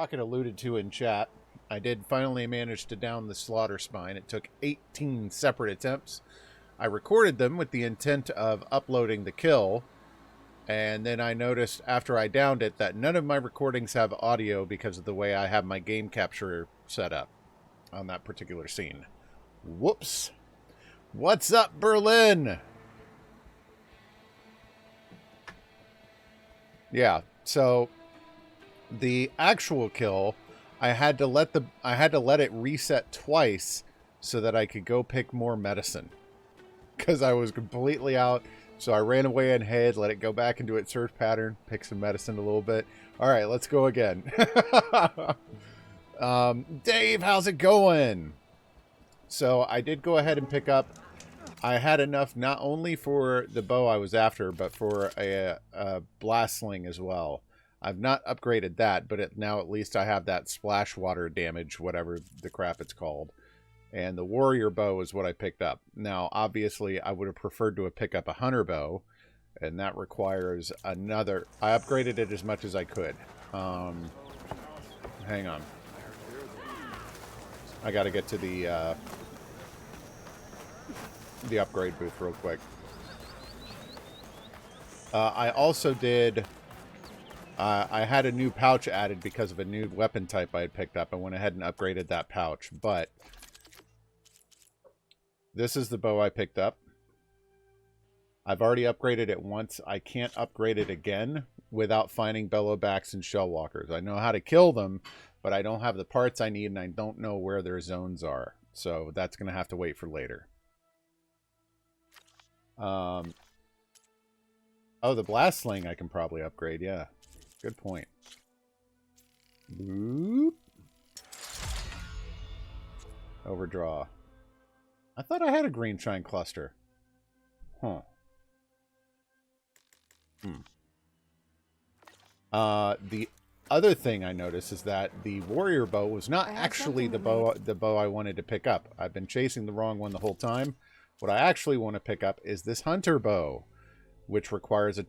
Rocket alluded to in chat, I did finally manage to down the Slaughterspine. It took 18 separate attempts. I recorded them with the intent of uploading the kill, and then I noticed after I downed it that none of my recordings have audio because of the way I have my game capture set up on that particular scene. Whoops. What's up, Berlin? Yeah, so the actual kill, I had to let it reset twice so that I could go pick more medicine, because I was completely out. So I ran away and hid, let it go back into its search pattern, pick some medicine a little bit. All right, let's go again. Dave, how's it going? So I did go ahead and pick up. I had enough not only for the bow I was after, but for a blast sling as well. I've not upgraded that, but now at least I have that splash water damage, whatever the crap it's called. And the warrior bow is what I picked up. Now, obviously, I would have preferred to have picked up a hunter bow, and that requires another... I upgraded it as much as I could. Hang on. I got to get to the upgrade booth real quick. I also did... I had a new pouch added because of a new weapon type I had picked up. I went ahead and upgraded that pouch, but... This is the bow I picked up. I've already upgraded it once. I can't upgrade it again without finding bellowbacks and shellwalkers. I know how to kill them, but I don't have the parts I need, and I don't know where their zones are. So that's going to have to wait for later. Oh, the blast sling I can probably upgrade, yeah. Good point. Boop. Overdraw. I thought I had a green shine cluster. Huh. The other thing I noticed is that the warrior bow was not actually the bow I wanted to pick up. I've been chasing the wrong one the whole time. What I actually want to pick up is this hunter bow, which requires a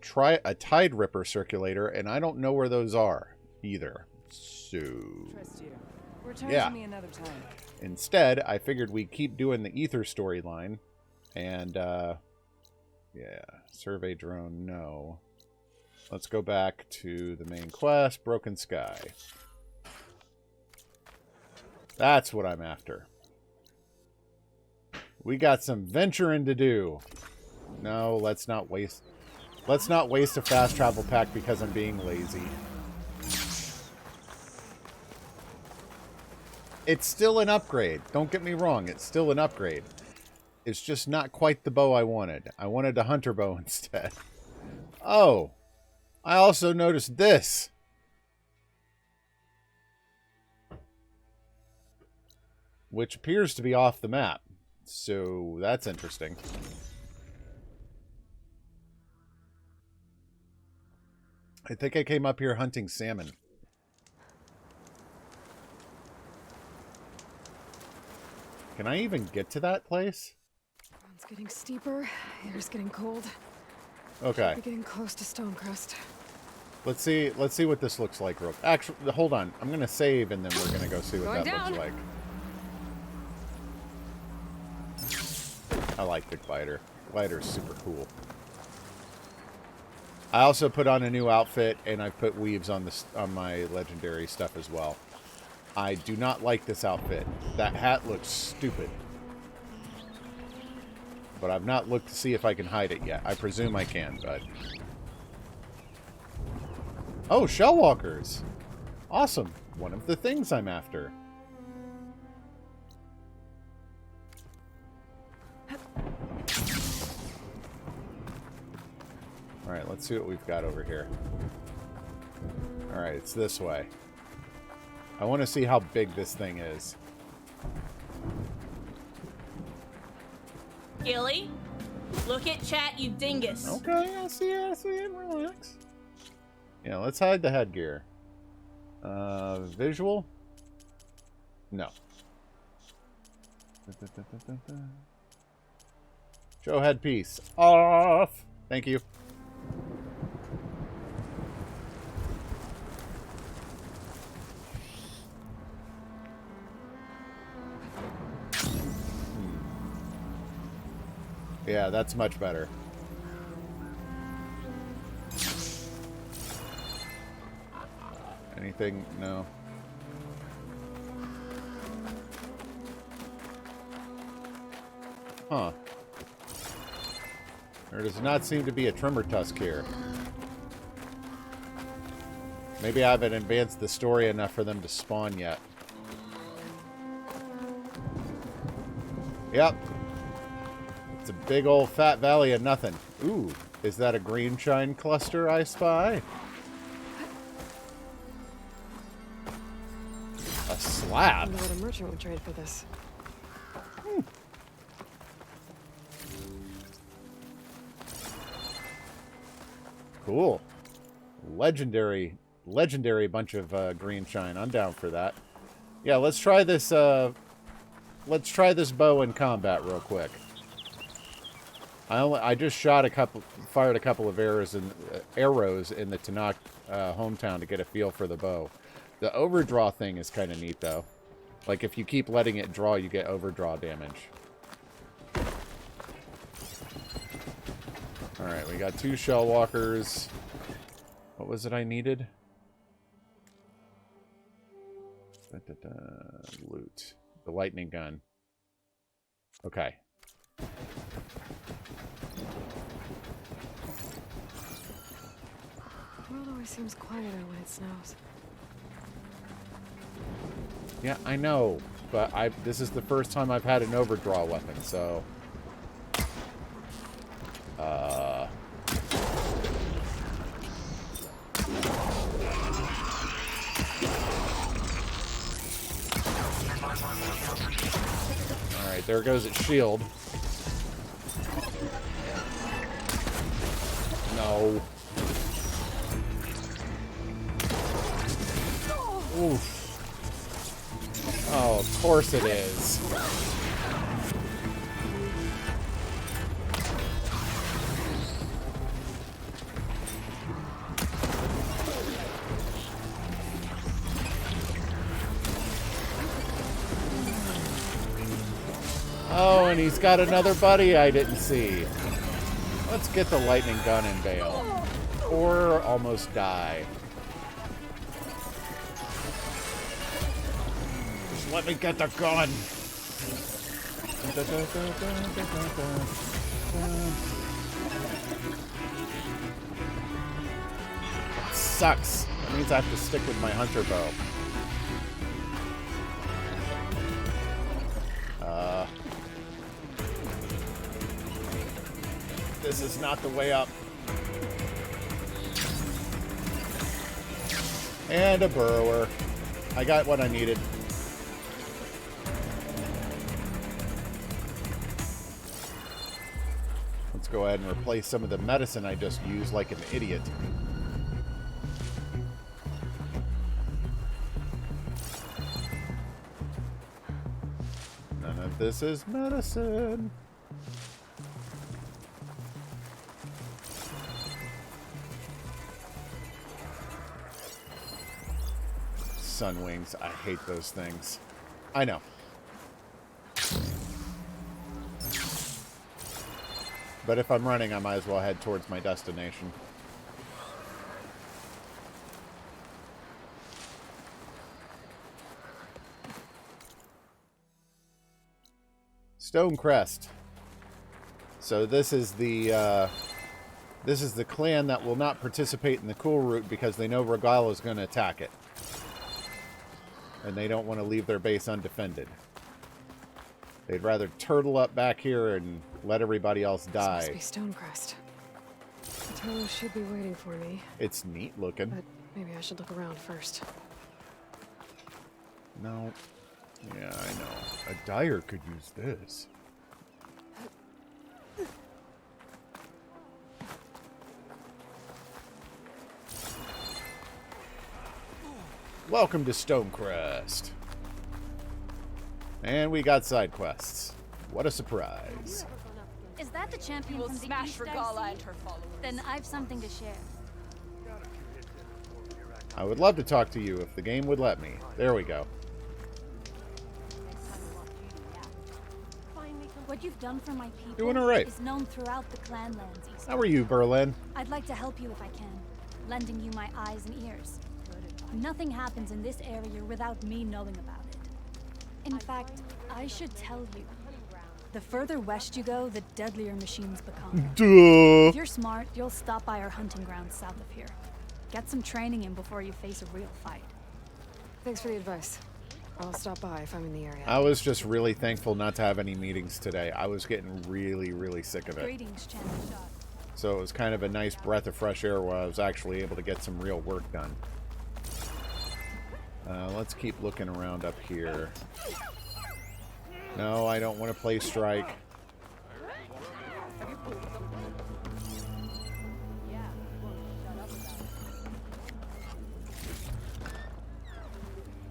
tide ripper circulator, and I don't know where those are either. So, yeah. Me another time. Instead, I figured we'd keep doing the ether storyline, and yeah, survey drone, no. Let's go back to the main quest, Broken Sky. That's what I'm after. We got some venturing to do. No, let's not waste a fast travel pack because I'm being lazy. It's still an upgrade. Don't get me wrong. It's still an upgrade. It's just not quite the bow I wanted. I wanted a hunter bow instead. Oh, I also noticed this. Which appears to be off the map. So that's interesting. I think I came up here hunting salmon. Can I even get to that place? It's getting steeper. Air's getting cold. Okay. We're getting close to Stonecrest. Let's see what this looks like real. Actually, hold on. I'm gonna save and then we're gonna go see what that looks like. I like the glider. Glider's super cool. I also put on a new outfit and I put weaves on my legendary stuff as well. I do not like this outfit. That hat looks stupid. But I've not looked to see if I can hide it yet. I presume I can, but... Oh, shellwalkers! Awesome. One of the things I'm after. Alright, let's see what we've got over here. Alright, it's this way. I want to see how big this thing is. Gilly, look at chat, you dingus. Okay, I see it. Relax. Yeah, let's hide the headgear. Visual? No. Show headpiece. Off! Thank you. Yeah, that's much better. Anything? No. Huh. There does not seem to be a trimmer tusk here. Maybe I haven't advanced the story enough for them to spawn yet. Yep. It's a big old fat valley of nothing. Ooh, is that a green shine cluster I spy? A slab? I wonder what a merchant would trade for this. Cool. Legendary bunch of green shine. I'm down for that. Yeah, let's try this bow in combat real quick. I just fired a couple of arrows in the Tenkath hometown to get a feel for the bow. The overdraw thing is kind of neat though. Like if you keep letting it draw, you get overdraw damage. All right, we got 2 shell walkers. What was it I needed? Loot. The lightning gun. Okay. The world always seems quieter when it snows. Yeah, I know, but this is the first time I've had an overdraw weapon, so... Alright, there goes its shield. No. Oof. Oh, of course it is. Oh, and he's got another buddy I didn't see. Let's get the lightning gun and bail. Or almost die. Just let me get the gun. Sucks. That means I have to stick with my hunter bow. This is not the way up. And a burrower. I got what I needed. Let's go ahead and replace some of the medicine I just used like an idiot. None of this is medicine. Sun wings. I hate those things. I know. But if I'm running, I might as well head towards my destination. Stonecrest. So this is the clan that will not participate in the Kulrut because they know Regala is going to attack it. And they don't want to leave their base undefended. They'd rather turtle up back here and let everybody else die. This must be Stonecrest. The tunnel should be waiting for me. It's neat looking. But maybe I should look around first. No. Yeah, I know. A dyer could use this. Welcome to Stonecrest. And we got side quests. What a surprise. Is that the champion We'll from the smash East I Regala see? and her followers. Then I've something to share. I would love to talk to you if the game would let me. There we go. What you've done for my people Doing all right. is known throughout the clan lands, East. How are you, Berlin? I'd like to help you if I can, lending you my eyes and ears. Nothing happens in this area without me knowing about it. In fact, I should tell you. The further west you go, the deadlier machines become. Duh. If you're smart, you'll stop by our hunting grounds south of here. Get some training in before you face a real fight. Thanks for the advice. I'll stop by if I'm in the area. I was just really thankful not to have any meetings today. I was getting really, really sick of it. Greetings, Chandler Shah. So it was kind of a nice breath of fresh air where I was actually able to get some real work done. Let's keep looking around up here. No, I don't want to play strike.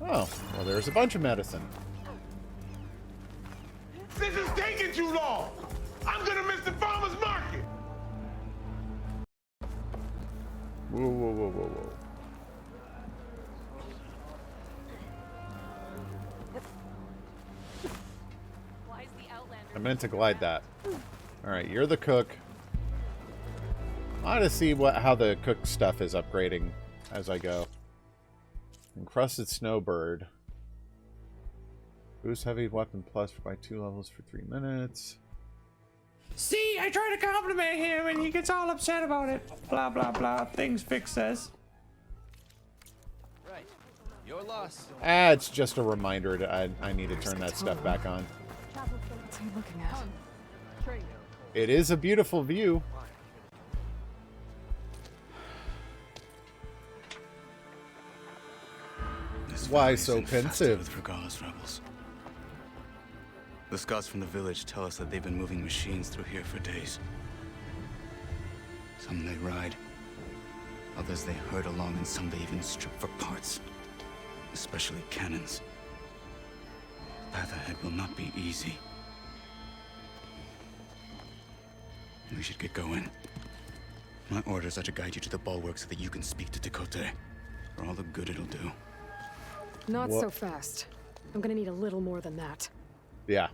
Oh, well, there's a bunch of medicine. This is taking too long. I'm gonna miss the farmer's market. Whoa, whoa, whoa, whoa, whoa. I meant to glide that. Alright, you're the cook. I want to see how the cook stuff is upgrading as I go. Encrusted Snowbird. Boost heavy weapon plus by 2 levels for 3 minutes. See, I try to compliment him and he gets all upset about it. Blah, blah, blah. Things Fix says. Right. Your loss. Ah, it's just a reminder that I need to turn that stuff back on. What's he looking at? It is a beautiful view. Why so pensive? With Regalla's rebels. The scouts from the village tell us that they've been moving machines through here for days. Some they ride, others they herd along, and some they even strip for parts, especially cannons. The path ahead will not be easy. We should get going. My orders are to guide you to the bulwark so that you can speak to Tekote, for all the good it'll do. Not so fast. I'm gonna need a little more than that. Yeah.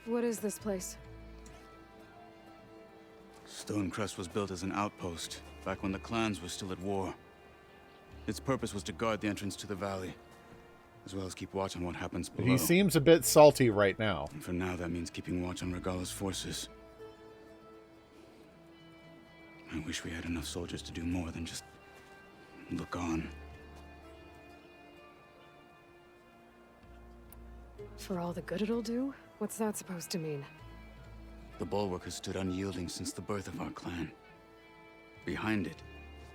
What is this place? Stonecrest was built as an outpost, back when the clans were still at war. Its purpose was to guard the entrance to the valley, as well as keep watch on what happens below. He seems a bit salty right now. And for now, that means keeping watch on Regalla's forces. I wish we had enough soldiers to do more than just look on. For all the good it'll do? What's that supposed to mean? The bulwark has stood unyielding since the birth of our clan. Behind it,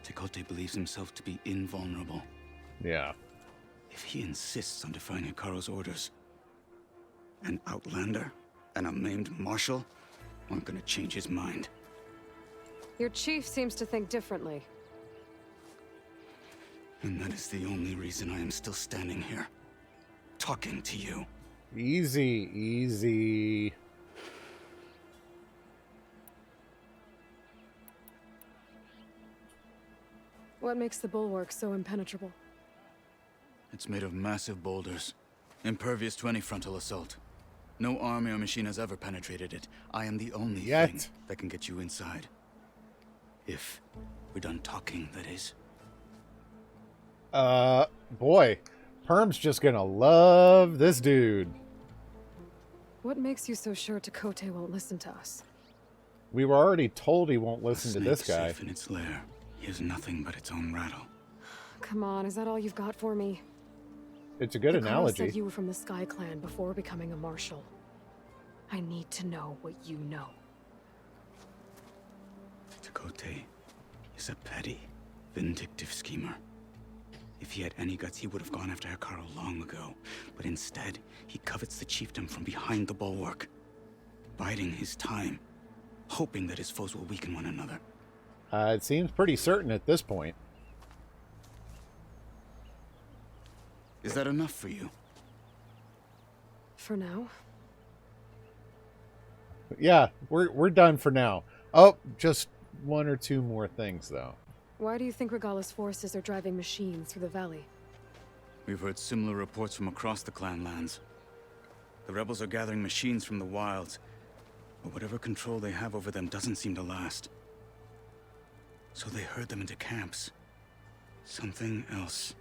Tekote believes himself to be invulnerable. Yeah. If he insists on defying Hikaru's orders, an outlander and a maimed marshal aren't gonna change his mind. Your chief seems to think differently. And that is the only reason I am still standing here, talking to you. Easy, easy. What makes the bulwark so impenetrable? It's made of massive boulders, impervious to any frontal assault. No army or machine has ever penetrated it. I am the only thing that can get you inside. If we're done talking, that is. Boy. Perm's just gonna love this dude. What makes you so sure Tekote won't listen to us? We were already told he won't listen to this guy. Safe in its lair. He has nothing but its own rattle. Come on, is that all you've got for me? It's a good Hikaru analogy. said you were from the Sky Clan before becoming a marshal. I need to know what you know. Tekote is a petty, vindictive schemer. If he had any guts, he would have gone after Hikaru long ago. But instead, he covets the chiefdom from behind the bulwark, biding his time, hoping that his foes will weaken one another. It seems pretty certain at this point. Is that enough for you? For now? Yeah, we're done for now. Oh, just one or two more things, though. Why do you think Regala's forces are driving machines through the valley? We've heard similar reports from across the clan lands. The rebels are gathering machines from the wilds, but whatever control they have over them doesn't seem to last. So they herd them into camps. Something else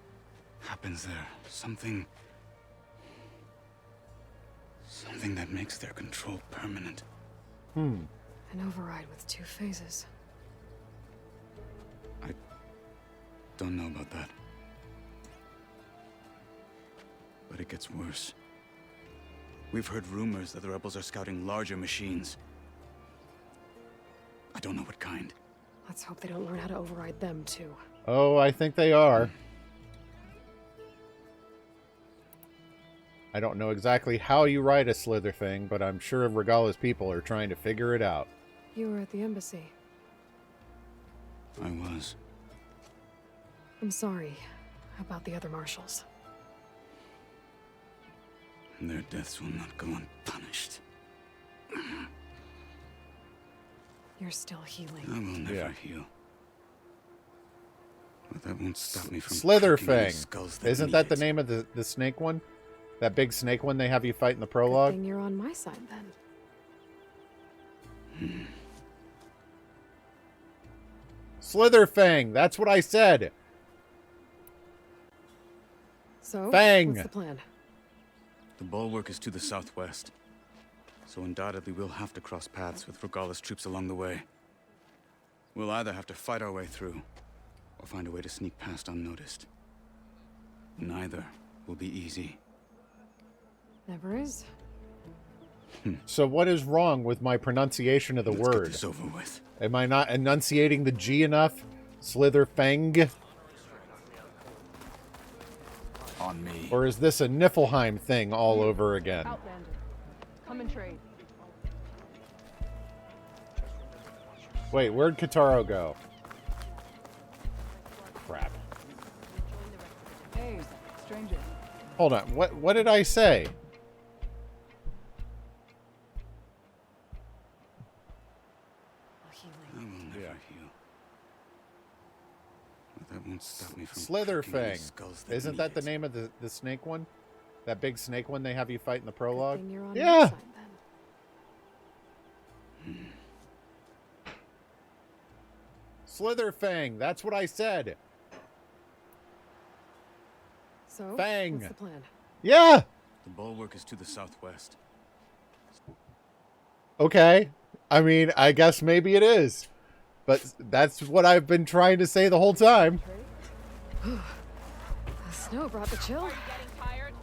happens there. Something that makes their control permanent. An override with 2 phases. I don't know about that. But it gets worse. We've heard rumors that the rebels are scouting larger machines. I don't know what kind. Let's hope they don't learn how to override them, too. Oh, I think they are. I don't know exactly how you ride a slither thing, but I'm sure Regala's people are trying to figure it out. You were at the embassy. I was. I'm sorry about the other marshals. Their deaths will not go unpunished. You're still healing. I will never heal. But that won't stop me from Slitherfang. skulls Isn't that the name of the snake one? That big snake one they have you fight in the Good prologue? thing you're on my side, then. Slitherfang! That's what I said! So, Fang. what's the plan? The bulwark is to the southwest. So undoubtedly we'll have to cross paths with Regala's troops along the way. We'll either have to fight our way through, or find a way to sneak past unnoticed. Neither will be easy. Never is. So what is wrong with my pronunciation of the Let's get word? this over with. Am I not enunciating the G enough? Slitherfang? On me. Or is this a Niflheim thing all over again? Outlander, come and trade. Wait, where'd Kitaro go? Crap. Hey, stranger. Hold on. What did I say? I will never heal. But that won't stop me from Slitherfang. skulls Isn't that the name of the snake one? That big snake one they have you fight in the Good prologue? thing you're on Yeah. my side, then. Slitherfang. That's what I said. So, Fang. what's the plan? Yeah. The bulwark is to the southwest. Okay. I mean, I guess maybe it is. But that's what I've been trying to say the whole time. The snow brought the chill. Getting tired?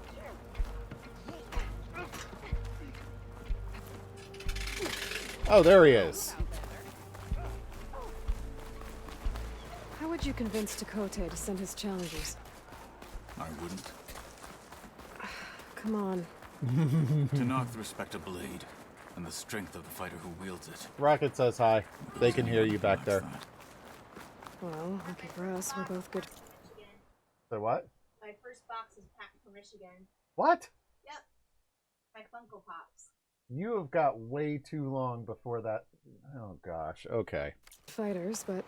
Oh, there he is. How would you convince Tekote to send his challengers? I wouldn't. Come on. To knock the respect of blade and the strength of the fighter who wields it. Rocket says hi. They can hear you back there. Well, lucky for us, we're both good. So what? My first box is packed from Michigan. What? Yep. My Funko Pops. You have got way too long before that. Oh, gosh. Okay. Fighters, but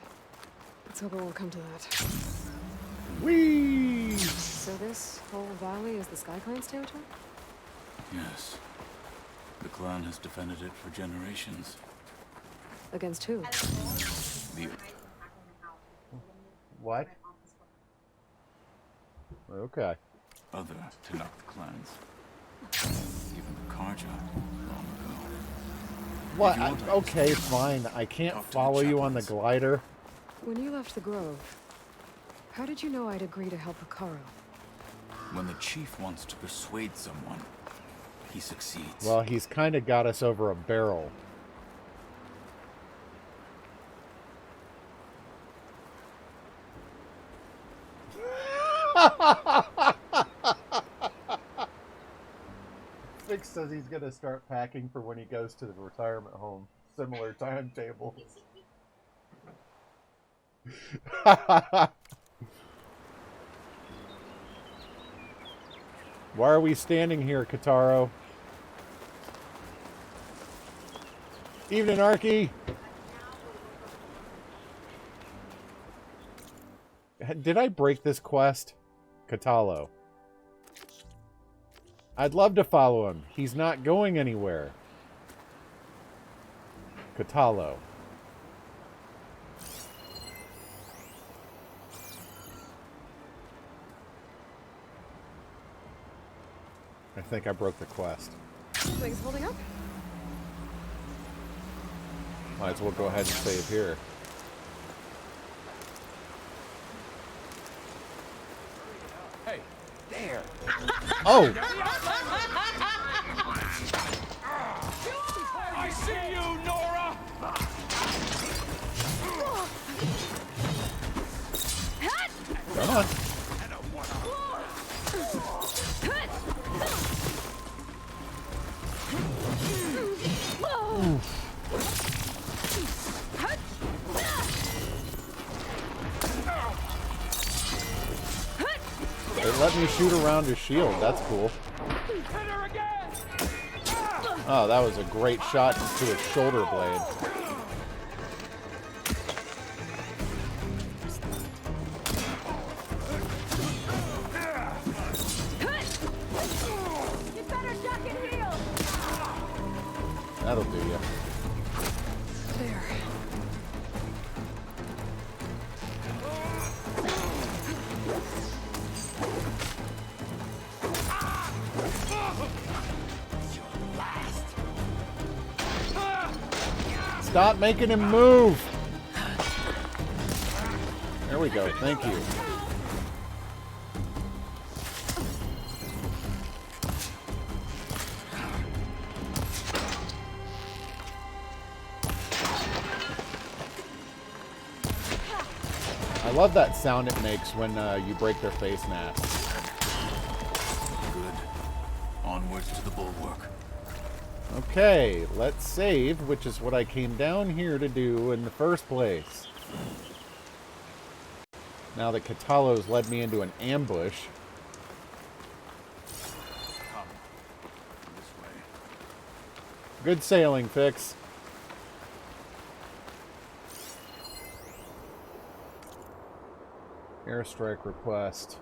let's hope it won't come to that. Whee! So this whole valley is the Sky Clan's territory? Yes. The clan has defended it for generations. Against who? The What? Okay. other Tenkath clans. Even the Karja long ago. What? Okay, fine. I can't follow you on the glider. When you left the Grove, how did you know I'd agree to help Hikaru? When the chief wants to persuade someone, he succeeds. Well, he's kind of got us over a barrel. Fix says he's going to start packing for when he goes to the retirement home. Similar timetable. Why are we standing here, Kitaro? Evening, Arky. Did I break this quest? Katalo. I'd love to follow him. He's not going anywhere. Katalo. I think I broke the quest. Things holding up? Might as well go ahead and save here. Hey, there. Oh! I see you, Nora. Come on. They let me shoot around his shield. That's cool. Oh, that was a great shot into his shoulder blade. You better duck and heal. That'll do you. There. Stop making him move! There we go. Thank you. I love that sound it makes when you break their face mask. Good. Onwards to the bulwark. Okay, let's save, which is what I came down here to do in the first place. Now that Katalo's led me into an ambush. Come. This way. Good sailing, Fix. Airstrike request.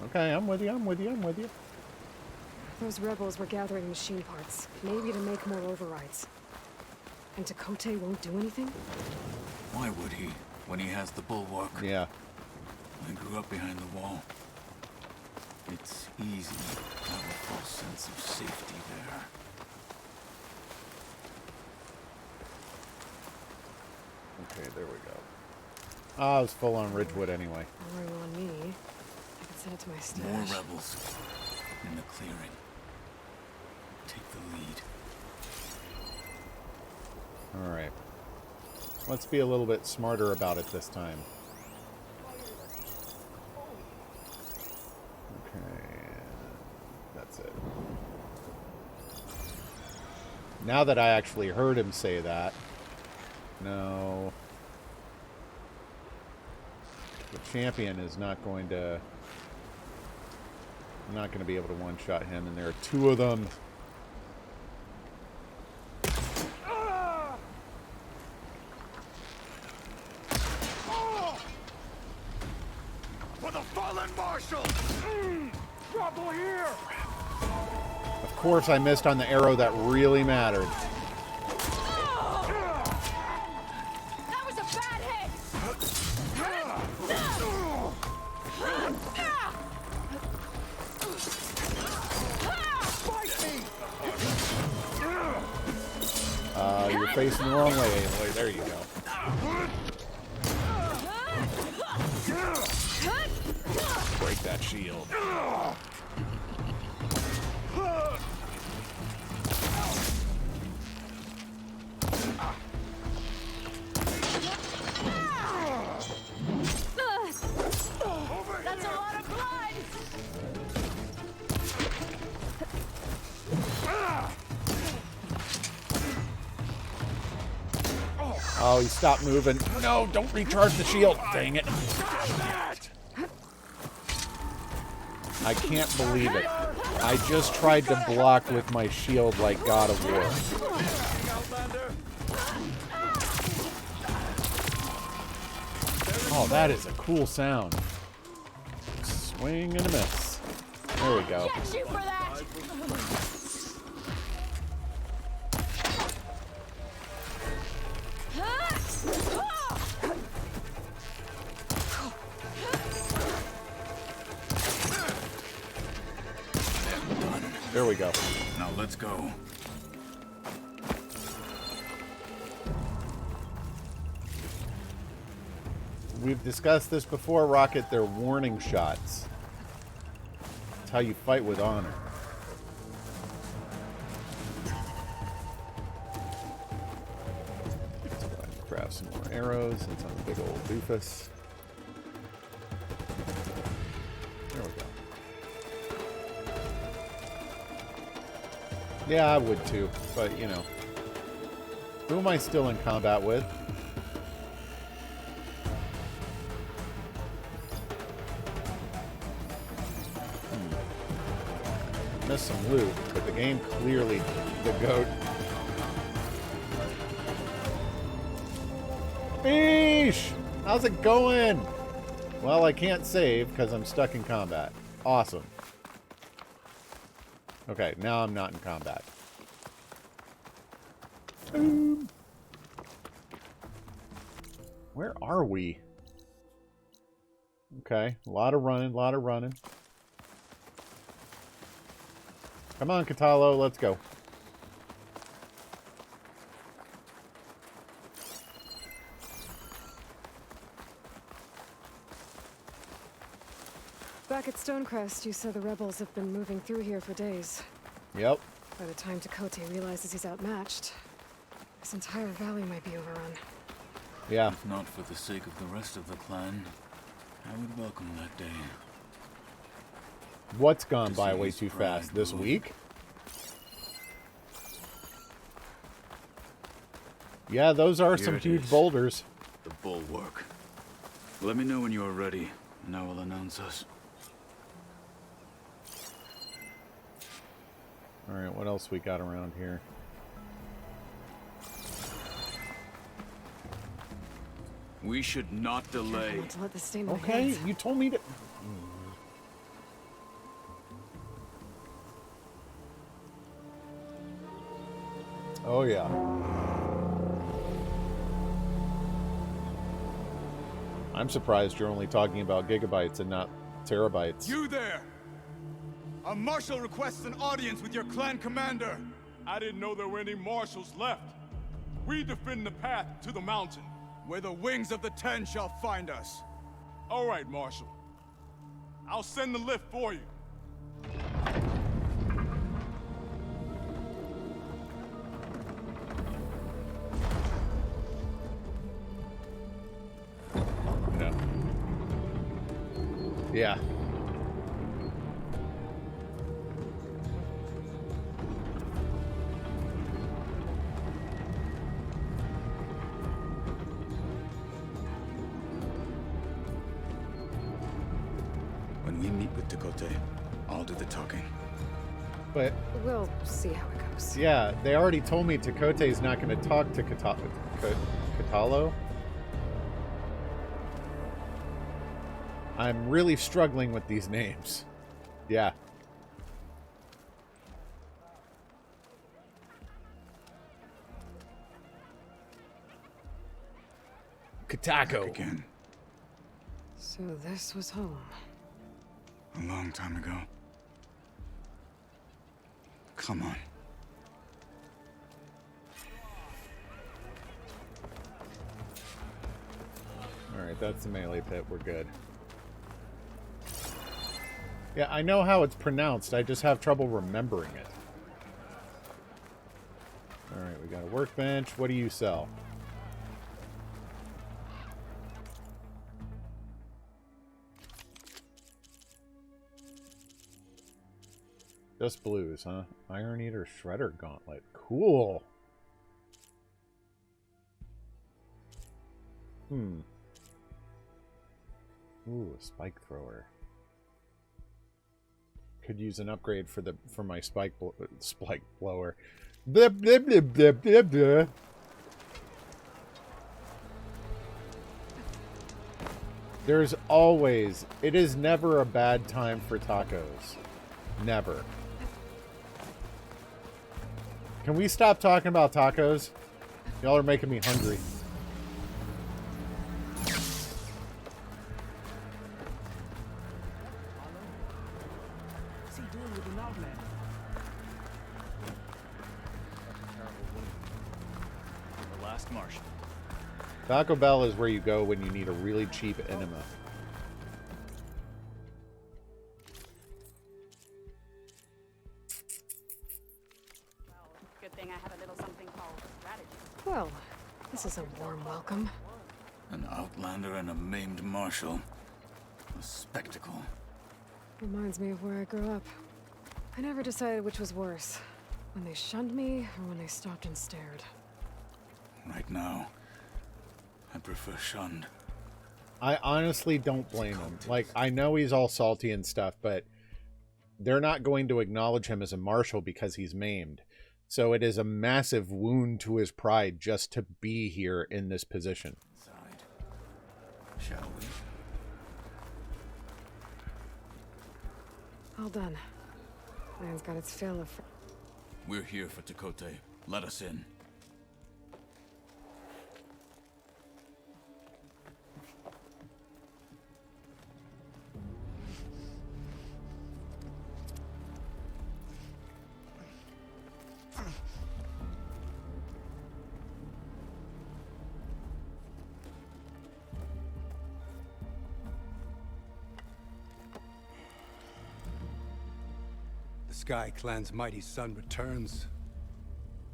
Okay, I'm with you, I'm with you, I'm with you. Those rebels were gathering machine parts, maybe to make more overrides. And Tekote won't do anything? Why would he, when he has the bulwark? Yeah. I grew up behind the wall. It's easy to have a false sense of safety there. Okay, there we go. Ah, I was full on Ridgewood anyway. Boring on me. I can send it to my stash. More rebels in the clearing. Take the lead. Alright. Let's be a little bit smarter about it this time. Okay. That's it. Now that I actually heard him say that. No. The champion is not going to... I'm not going to be able to one-shot him, and there are two of them. For the fallen marshal! Trouble here! Of course I missed on the arrow that really mattered. That was a bad hit. You're facing the wrong way, Aloy. There you go. Break that shield. That's a lot of blood. Oh, he stopped moving. No, don't recharge the shield. Dang it. I can't believe it. I just tried to block with my shield like God of War. Oh, that is a cool sound. Swing and a miss. There we go. Get you for that! There we go. Now let's go. We've discussed this before, Rocket. They're warning shots. It's how you fight with honor. Let's go ahead and grab some more arrows since I'm a big old doofus. There we go. Yeah, I would too, but you know. Who am I still in combat with? Missed some loot, but the game clearly, the goat. Beesh! How's it going? Well, I can't save because I'm stuck in combat. Awesome. Okay, now I'm not in combat. Boom. Where are we? Okay, a lot of running, a lot of running. Come on, Katalo, let's go. Back at Stonecrest, you said the rebels have been moving through here for days. Yep. By the time Tekote realizes he's outmatched, this entire valley might be overrun. Yeah. If not for the sake of the rest of the clan, I would welcome that day. What's gone by way too fast? This week? Yeah, those are some huge boulders. The bulwark. Let me know when you are ready, and I will announce us. Alright, what else we got around here? We should not delay. Not to let this stain my Okay, hands. you told me to... Oh, yeah. I'm surprised you're only talking about gigabytes and not terabytes. You there! A marshal requests an audience with your clan commander. I didn't know there were any marshals left. We defend the path to the mountain. Where the wings of the Ten shall find us. All right, Marshal. I'll send the lift for you. No. Yeah. When we meet with Tekote, I'll do the talking. But... We'll see how it goes. yeah, they already told me Tekote's not going to talk to Katalo. I'm really struggling with these names. Yeah. Katako. Again. So this was home. A long time ago. Come on. Alright, that's the melee pit. We're good. Yeah, I know how it's pronounced. I just have trouble remembering it. Alright, we got a workbench. What do you sell? Just blues, huh? Iron Eater Shredder Gauntlet. Cool. Ooh, a spike thrower. Could use an upgrade for my spike blower. Blip, blip, blip, blip, blip, blip. There's always, it is never a bad time for tacos. Never. Can we stop talking about tacos? Y'all are making me hungry. What's he doing with an outlander? The last Martian. Taco Bell is where you go when you need a really cheap enema. Good thing I have a little something called strategy. Well, this is a warm welcome. An outlander and a maimed marshal. A spectacle. Reminds me of where I grew up. I never decided which was worse. When they shunned me, or when they stopped and stared. Right now, I prefer shunned. I honestly don't blame him. Like, I know he's all salty and stuff, but they're not going to acknowledge him as a marshal because he's maimed. So it is a massive wound to his pride just to be here in this position. Inside. Shall we? All done. Land's got its fill of... We're here for Tekote. Let us in. The Sky Clan's mighty son returns.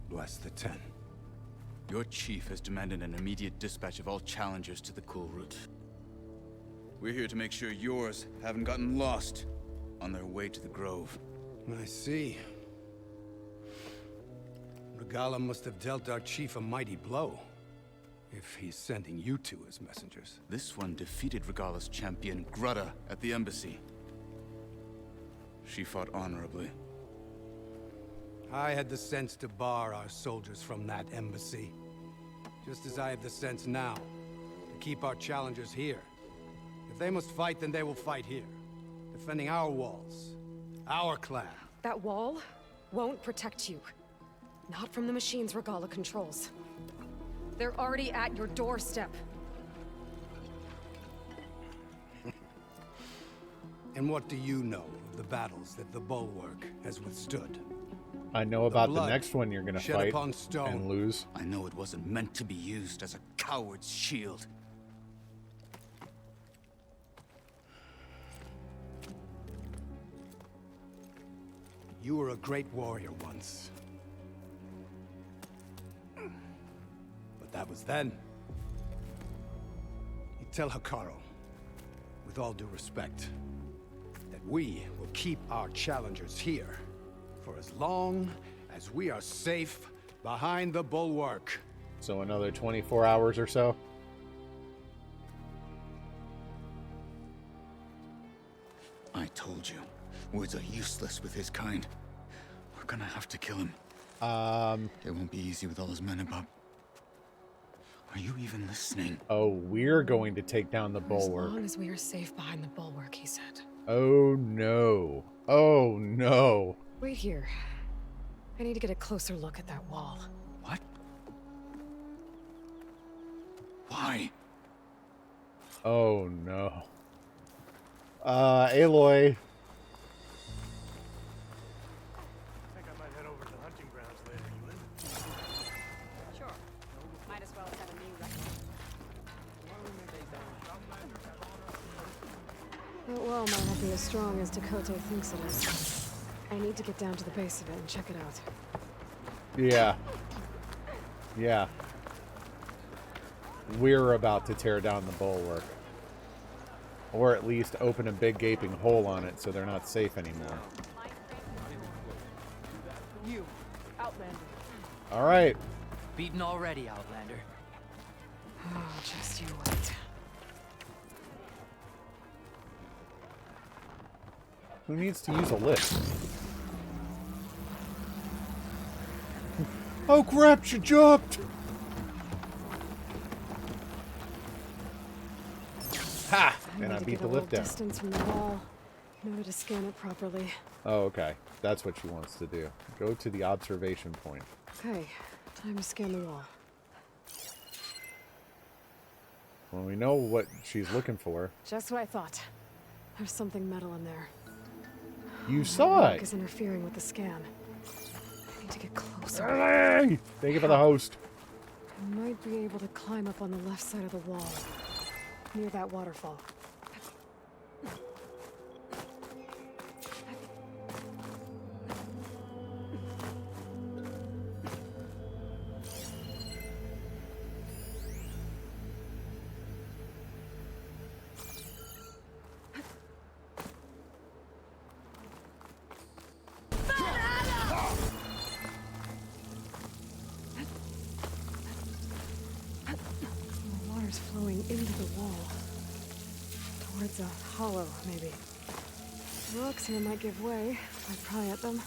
Bless the Ten. Your chief has demanded an immediate dispatch of all challengers to the Kulrut. We're here to make sure yours haven't gotten lost on their way to the Grove. I see. Regala must have dealt our chief a mighty blow, if he's sending you two as messengers. This one defeated Regala's champion, Grutta, at the embassy. She fought honorably. I had the sense to bar our soldiers from that embassy. Just as I have the sense now, to keep our challengers here. If they must fight, then they will fight here. Defending our walls. Our clan. That wall won't protect you. Not from the machines Regala controls. They're already at your doorstep. And what do you know of the battles that the Bulwark has withstood? I know about the next one you're going to fight and lose. I know it wasn't meant to be used as a coward's shield. You were a great warrior once. But that was then. You tell Hikaru, with all due respect, that we will keep our challengers here for as long as we are safe behind the Bulwark. So another 24 hours or so? I told you, words are useless with his kind. We're gonna have to kill him. It won't be easy with all his men about. Are you even listening? Oh, we're going to take down the Bulwark. As long as we are safe behind the Bulwark, he said. Oh no. Oh no. Wait here. I need to get a closer look at that wall. What? Why? Oh no. Aloy. I think I might head over to the hunting grounds later. You in? Sure. Might as well set a new record. That wall might not be as strong as Tekote thinks it is. I need to get down to the base of it and check it out. Yeah. Yeah. We're about to tear down the Bulwark. Or at least open a big gaping hole on it so they're not safe anymore. You, Outlander. Alright. Beaten already, Outlander. Oh, just you wait. Who needs to use a lift? Oh crap, she jumped! Ha! And I beat the lift down. Distance from the wall in order to scan it properly. Oh, okay. That's what she wants to do. Go to the observation point. Okay, time to scan the wall. Well, we know what she's looking for. Just what I thought. There's something metal in there. You saw it! Is interfering with the scan. I need to get closer. Hey! Thank you for the host. I might be able to climb up on the left side of the wall, near that waterfall. Flowing into the wall. Towards a hollow, maybe. The rocks here might give way if I pry at them.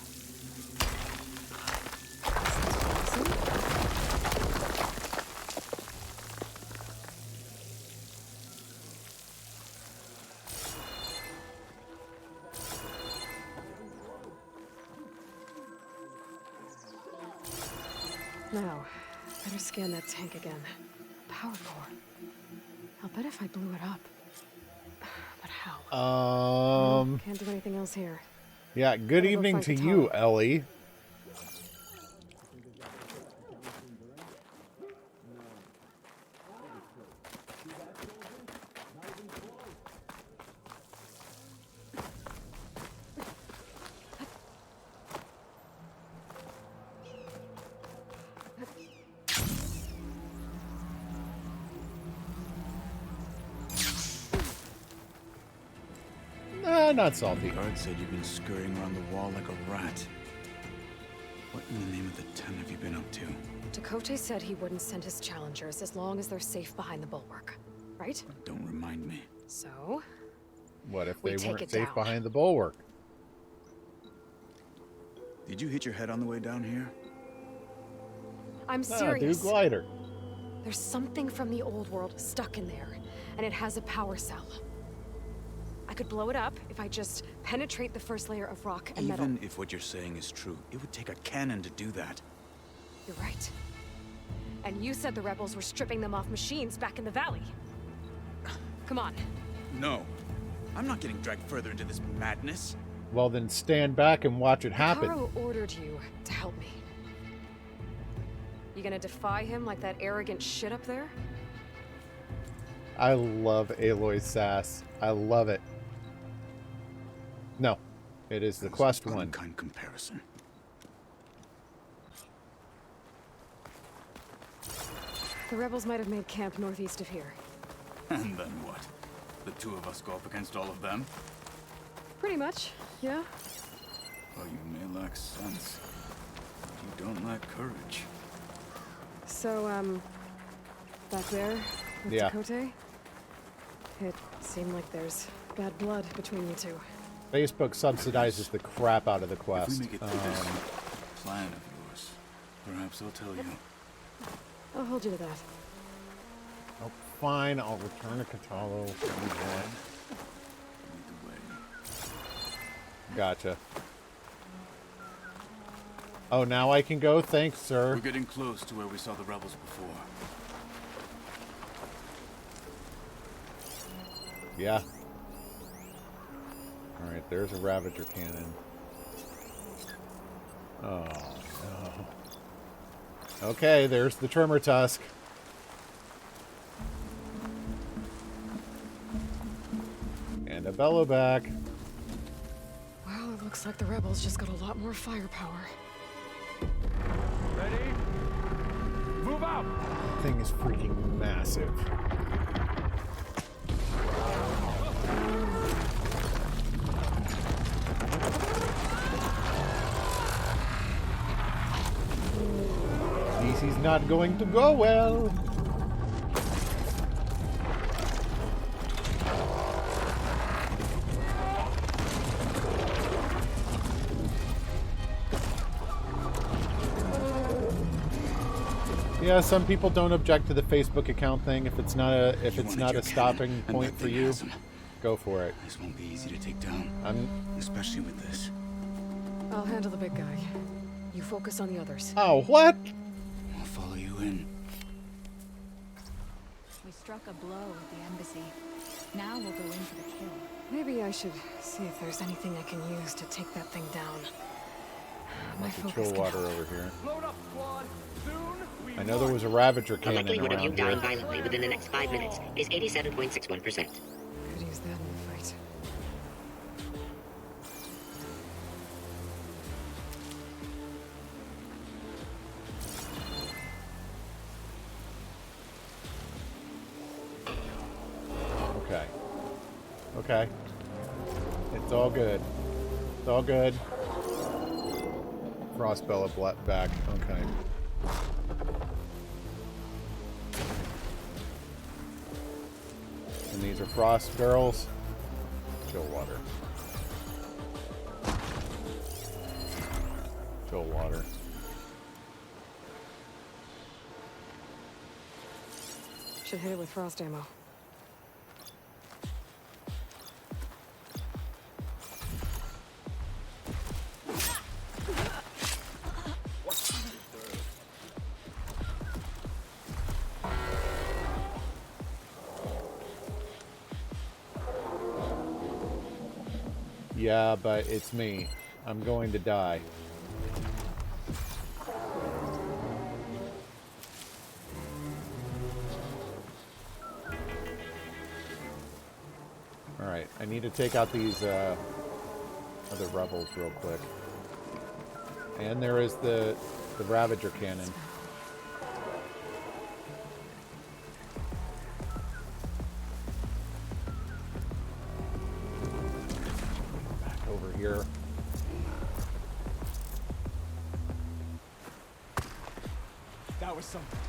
Now, better scan that tank again. Power core. I'll bet if I blew it up. But how? Can't do anything else here. Yeah, good evening to you, Ellie. Not salty. The guard said you've been scurrying around the wall like a rat. What in the name of the ten have you been up to? Tekote said he wouldn't send his challengers as long as they're safe behind the bulwark. Right? Don't remind me. So? What if they weren't safe behind the bulwark? Did you hit your head on the way down here? I'm serious. Dude, glider. There's something from the old world stuck in there, and it has a power cell. I could blow it up if I just penetrate the first layer of rock and metal. Even if what you're saying is true, it would take a cannon to do that. You're right. And you said the rebels were stripping them off machines back in the valley. Come on. No. I'm not getting dragged further into this madness. Well, then stand back and watch it happen. Caro ordered you to help me. You gonna defy him like that arrogant shit up there? I love Aloy's sass. I love it. No, it is the quest one. Unkind comparison. The rebels might have made camp northeast of here. And then what? The two of us go up against all of them? Pretty much, yeah. Well, you may lack sense, but you don't lack courage. So, back there with Tekote, it seemed like there's bad blood between you two. Facebook subsidizes the crap out of the quest. If we make it through this plan of yours, perhaps I'll tell you. I'll hold you to that. Oh, fine. I'll return to Katalo. Gotcha. Oh, now I can go? Thanks, sir. We're getting close to where we saw the rebels before. Yeah. Alright, there's a Ravager cannon. Oh, no. Okay, there's the Tremor Tusk. And a bellow back. Well, it looks like the rebels just got a lot more firepower. Ready? Move out! Thing is freaking massive. This is not going to go well. Yeah, some people don't object to the Facebook account thing if it's not a stopping point for you. Go for it. This won't be easy to take down. Especially with this. I'll handle the big guy. You focus on the others. Oh, what? I'll follow you in. We struck a blow at the embassy. Now we'll go in for the kill. Maybe I should see if there's anything I can use to take that thing down. My focus Chill can water help. over here. Load up, squad. Soon we I know there was a Ravager The cannon likelihood of you around dying here. violently within the next 5 minutes is 87.61%. Could use that in the fight. Okay. Okay. It's all good. It's all good. Frostbella back. Okay. And these are frost girls. Chill water. Chill water. Should hit it with frost ammo. Yeah, but it's me. I'm going to die. Alright, I need to take out these other rebels real quick. And there is the Ravager cannon. Back over here. That was something.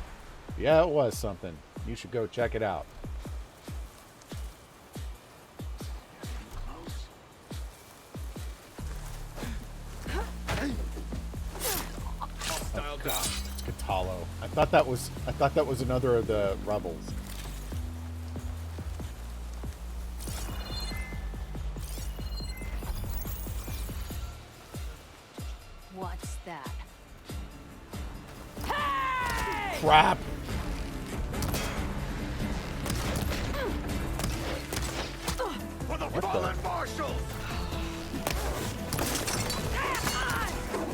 Yeah, it was something. You should go check it out. Hostile down. Katalo. I thought that was another of the rebels. What's that? Crap! For the What the? fallen marshals!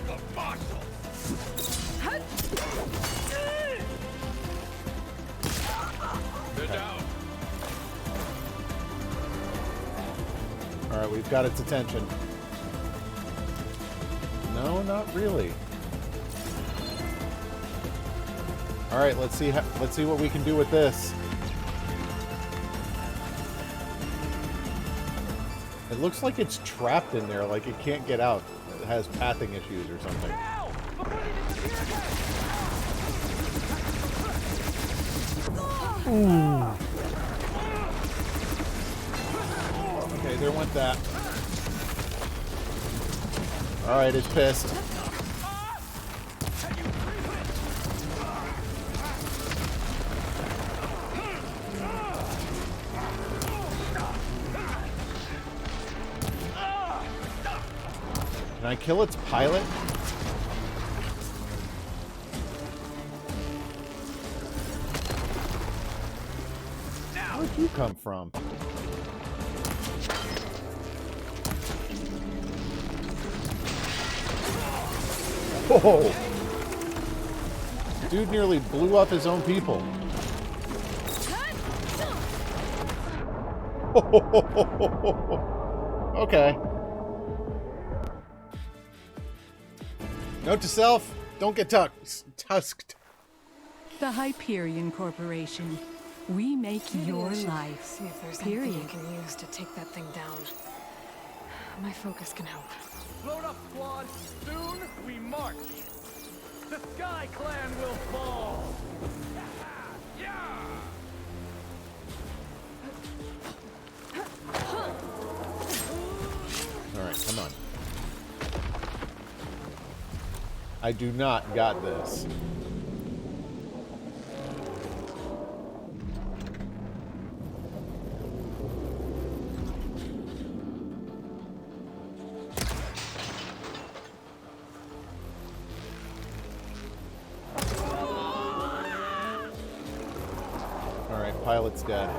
The marshals! They're down. Alright, we've got its attention. No, not really. Alright, let's see what we can do with this. It looks like it's trapped in there, like it can't get out. It has pathing issues or something. Ooh. Okay, there went that. Alright, it's pissed. Can I kill its pilot? Where'd you come from? Whoa! Dude nearly blew up his own people. Okay. Note to self, don't get tusked. The Hyperion Corporation. We make your Maybe I should life. See if there's Period. anything I can use to take that thing down. My focus can help. Load up, squad. Soon we march. The Sky Clan will fall. Yeah! Alright, come on. I do not got this. pilot's dead.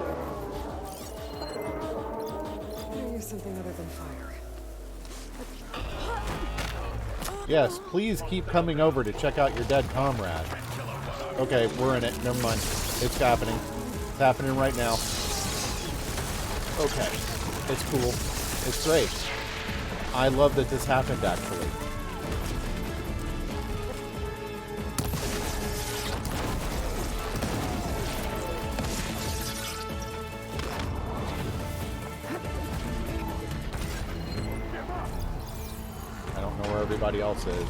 Use something other than fire. Yes, please keep coming over to check out your dead comrade. Okay, we're in it. Never mind. It's happening. It's happening right now. Okay. It's cool. It's great. I love that this happened, actually. I don't know where everybody else is,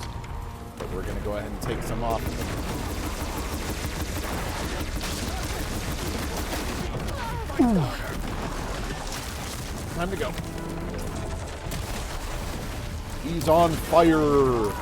but we're going to go ahead and take some off. Time to go. He's on fire.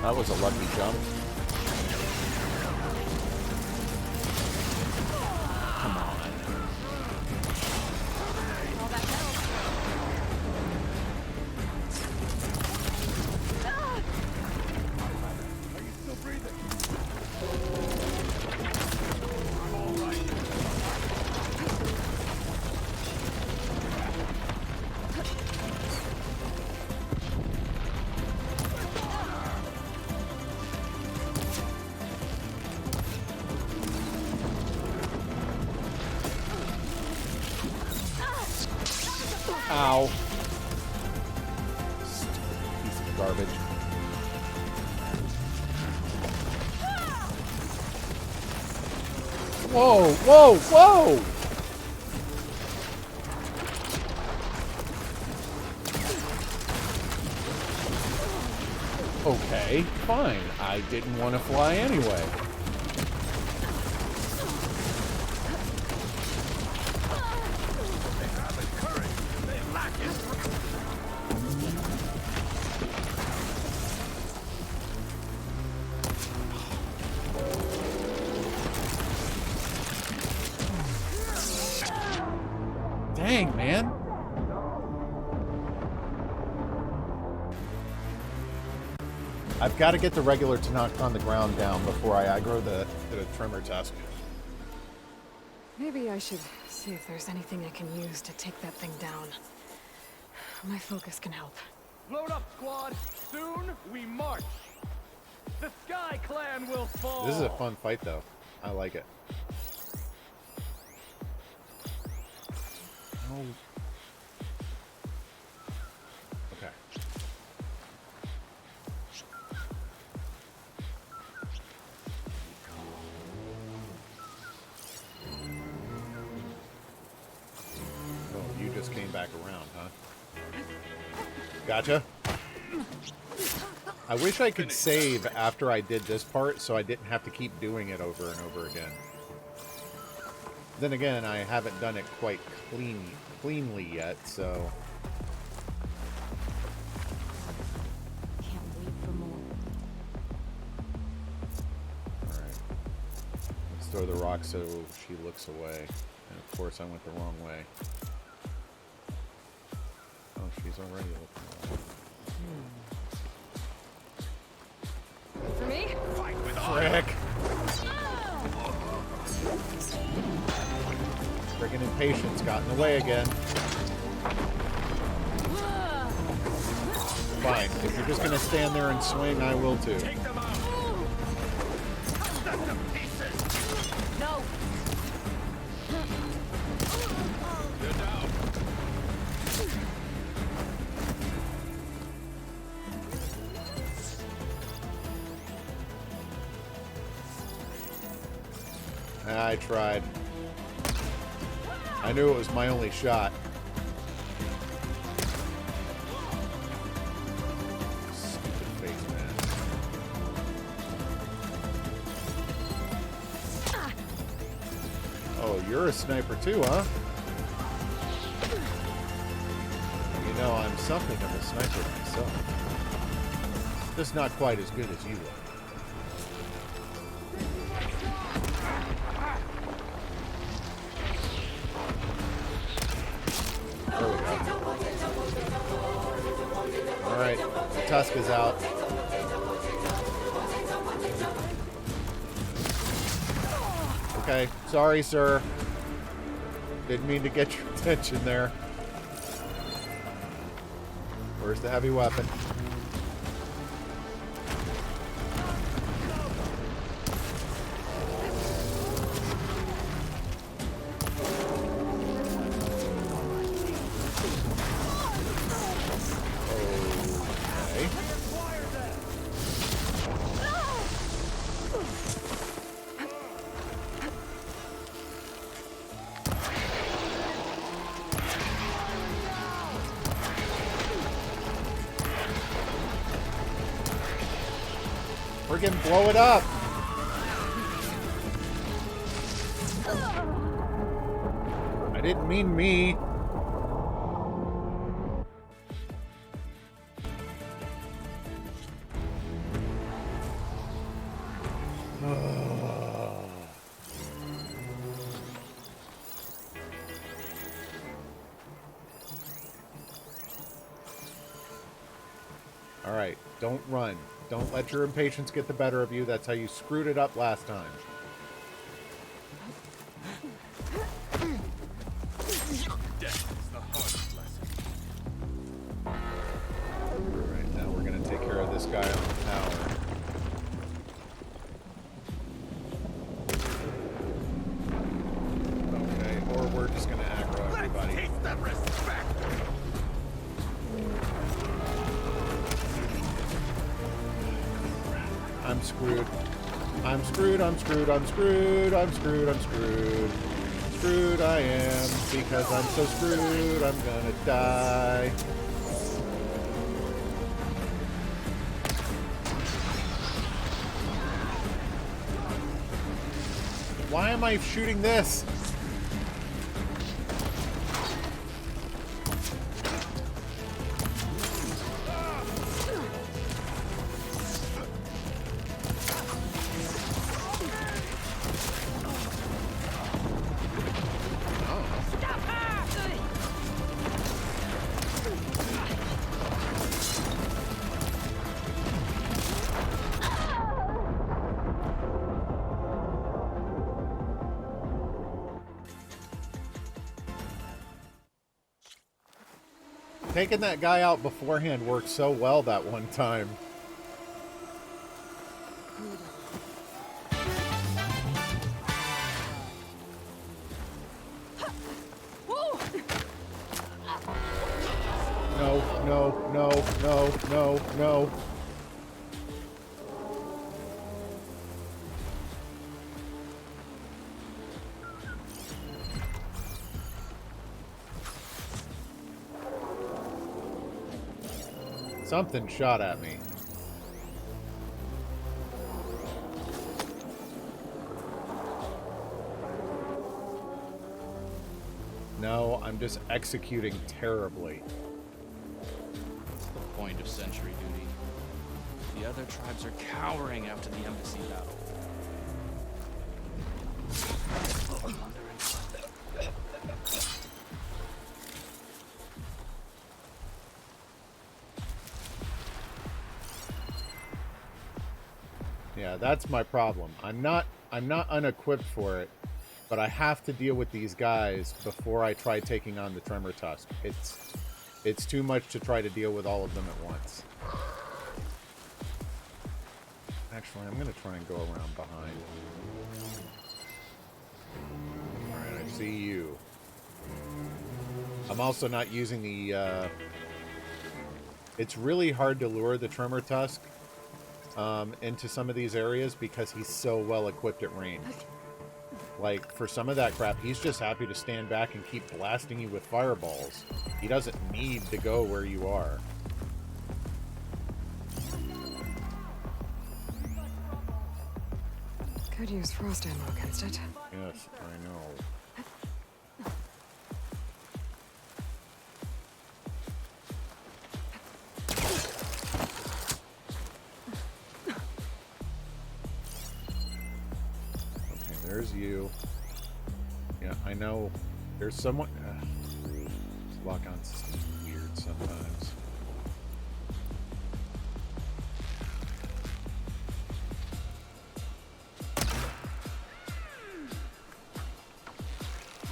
That was a lucky jump. Come on. Are you still breathing? Ow. Stupid piece of garbage. Whoa, whoa, whoa! Okay, fine. I didn't want to fly anyway. Dang, man. I've got to get the regular to knock on the ground down before I aggro the tremor tusk. Maybe I should see if there's anything I can use to take that thing down. My focus can help. Load up, squad. Soon we march. The Sky Clan will fall. This is a fun fight, though. I like it. Oh. Okay. Oh, you just came back around, huh? Gotcha. I wish I could save after I did this part so I didn't have to keep doing it over and over again. Then again, I haven't done it quite cleanly yet, so... Can't wait for more. Alright. Let's throw the rock so she looks away. And of course I went the wrong way. Oh, she's already looking away. For me? Fight with Frick! Friggin' impatience got in the way again. Fine. If you're just gonna stand there and swing, I will too. Take them out. Set them pieces. No. You're down. I tried. I knew it was my only shot. Stupid face, man. you're a sniper too, huh? You know, I'm something of a sniper myself. Just not quite as good as you are. There we go. Alright, the tusk is out. Okay, sorry, sir. Didn't mean to get your attention there. Where's the heavy weapon? Friggin' blow it up! I didn't mean me. Alright, don't run. Don't let your impatience get the better of you. That's how you screwed it up last time. Alright, now we're going to take care of this guy on the tower. Okay, or we're just going to aggro everybody. Let's taste that respect. I'm screwed. I'm screwed, I'm screwed, I'm screwed, I'm screwed, I'm screwed. Screwed I am, because I'm so screwed, I'm gonna die. Why am I shooting this? Taking that guy out beforehand worked so well that one time. No, no, no, no, no, no. Something shot at me. No, I'm just executing terribly. What's the point of sentry duty? The other tribes are cowering after the embassy battle. Yeah, that's my problem. I'm not unequipped for it, but I have to deal with these guys before I try taking on the Tremor Tusk. It's too much to try to deal with all of them at once. Actually, I'm going to try and go around behind. Alright, I see you. I'm also not using the... It's really hard to lure the Tremor Tusk into some of these areas because he's so well equipped at range. Like, for some of that crap, he's just happy to stand back and keep blasting you with fireballs. He doesn't need to go where you are. Could use frost ammo against it. Yes, I know. there's you. Yeah, I know. There's someone. Lock-on system's weird sometimes.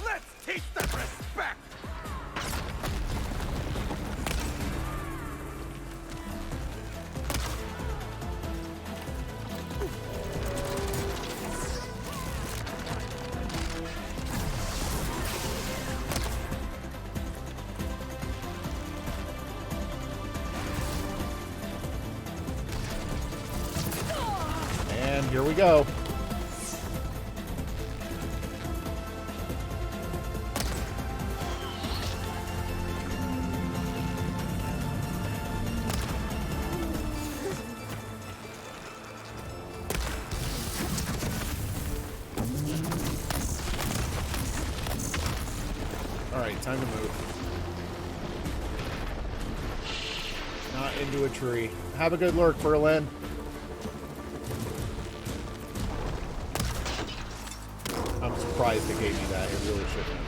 Let's teach them respect! And here we go. Alright, time to move. Not into a tree. Have a good lurk, Berlin. I'm surprised it gave me that. It really shouldn't.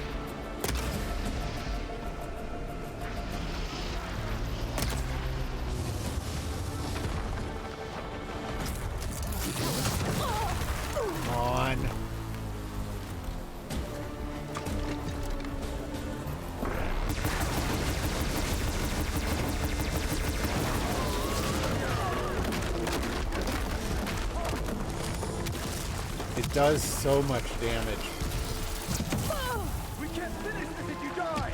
Come on. It does so much damage. We can't finish this if you die!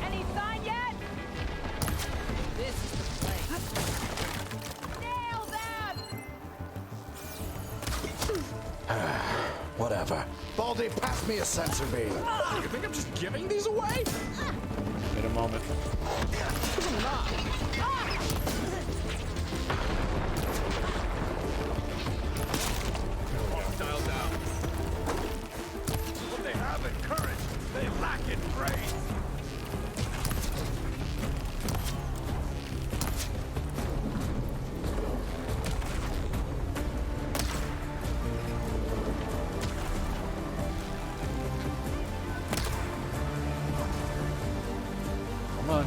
Any sign yet? This is the place. Nail them! Whatever. Baldy, pass me a sensor beam. You think I'm just giving these away? In a moment. Hostile down. What they have in courage, they lack in brains. Come on.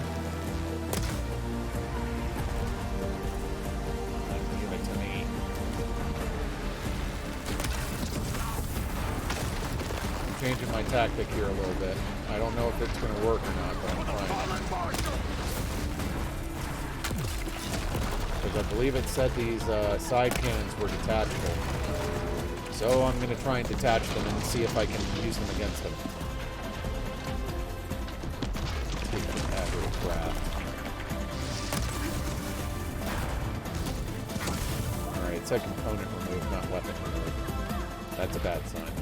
Give it to me. I'm changing my tactic here a little bit. I don't know if it's going to work or not, but I'm trying. Because I believe it said these side cannons were detachable. So I'm going to try and detach them and see if I can use them against them. Alright, it said component removed, not weapon removed. That's a bad sign.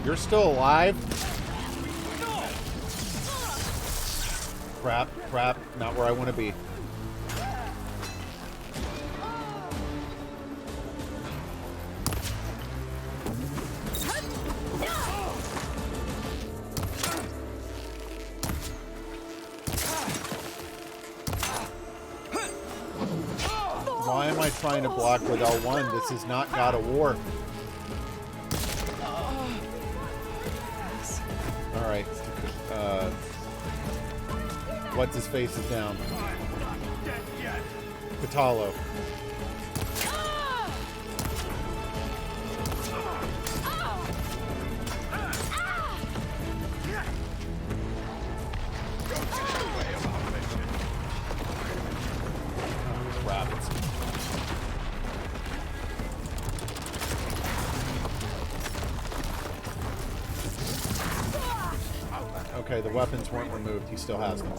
You're still alive? Crap, crap, not where I want to be. Why am I trying to block with L1? This is not God of War. Alright. What's his face is down. Patalo. Okay, the weapons weren't removed. He still has them.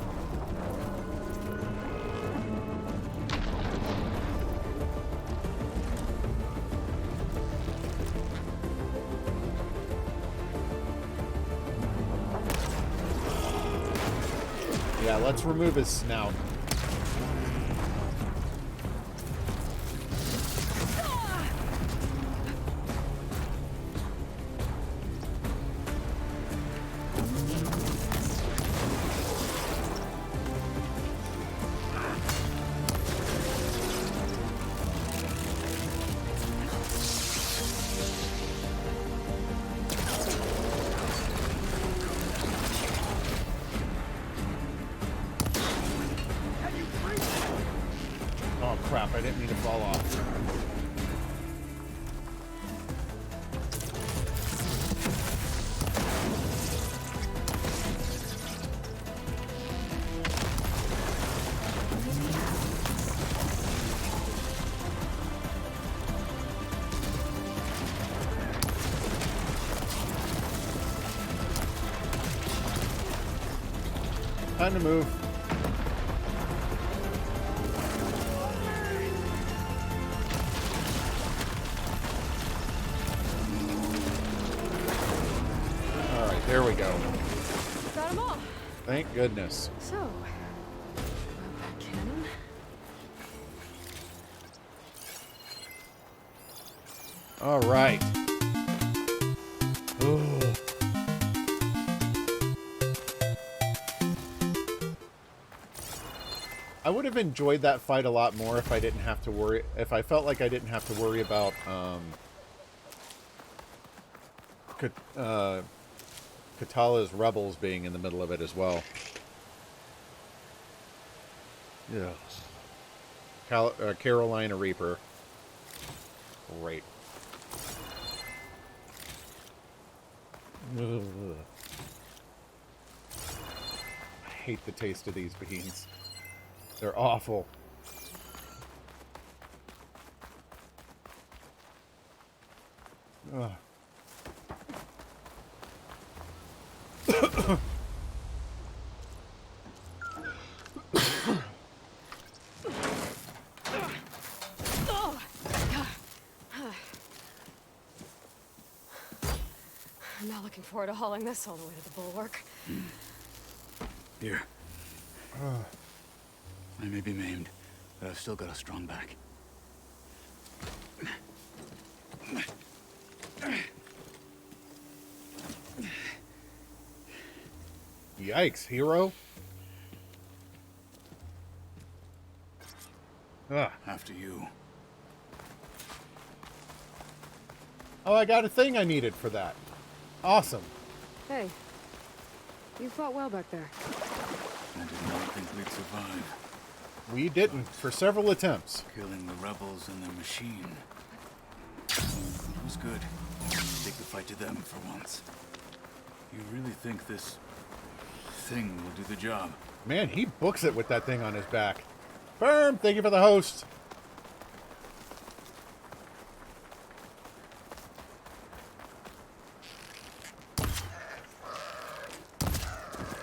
Yeah, let's remove his snout. Oh crap, I didn't mean to fall off. Time to move. Alright, there we go. Got them all. Thank goodness. So, grab that cannon. Alright. I would have enjoyed that fight a lot more if I didn't have to worry, if I felt like I didn't have to worry about Katala's rebels being in the middle of it as well. Yeah. Carolina Reaper. Great. Ugh. I hate the taste of these beans. They're awful. Ugh. I'm not looking forward to hauling this all the way to the bulwark. Here. I may be maimed, but I've still got a strong back. Yikes, hero. After you. Oh, I got a thing I needed for that. Awesome. Hey, you fought well back there. I did not think we'd survive. We didn't, for several attempts. Killing the rebels and their machine. It was good. Take the fight to them for once. You really think this thing will do the job? Man, he books it with that thing on his back. Firm, thank you for the host. The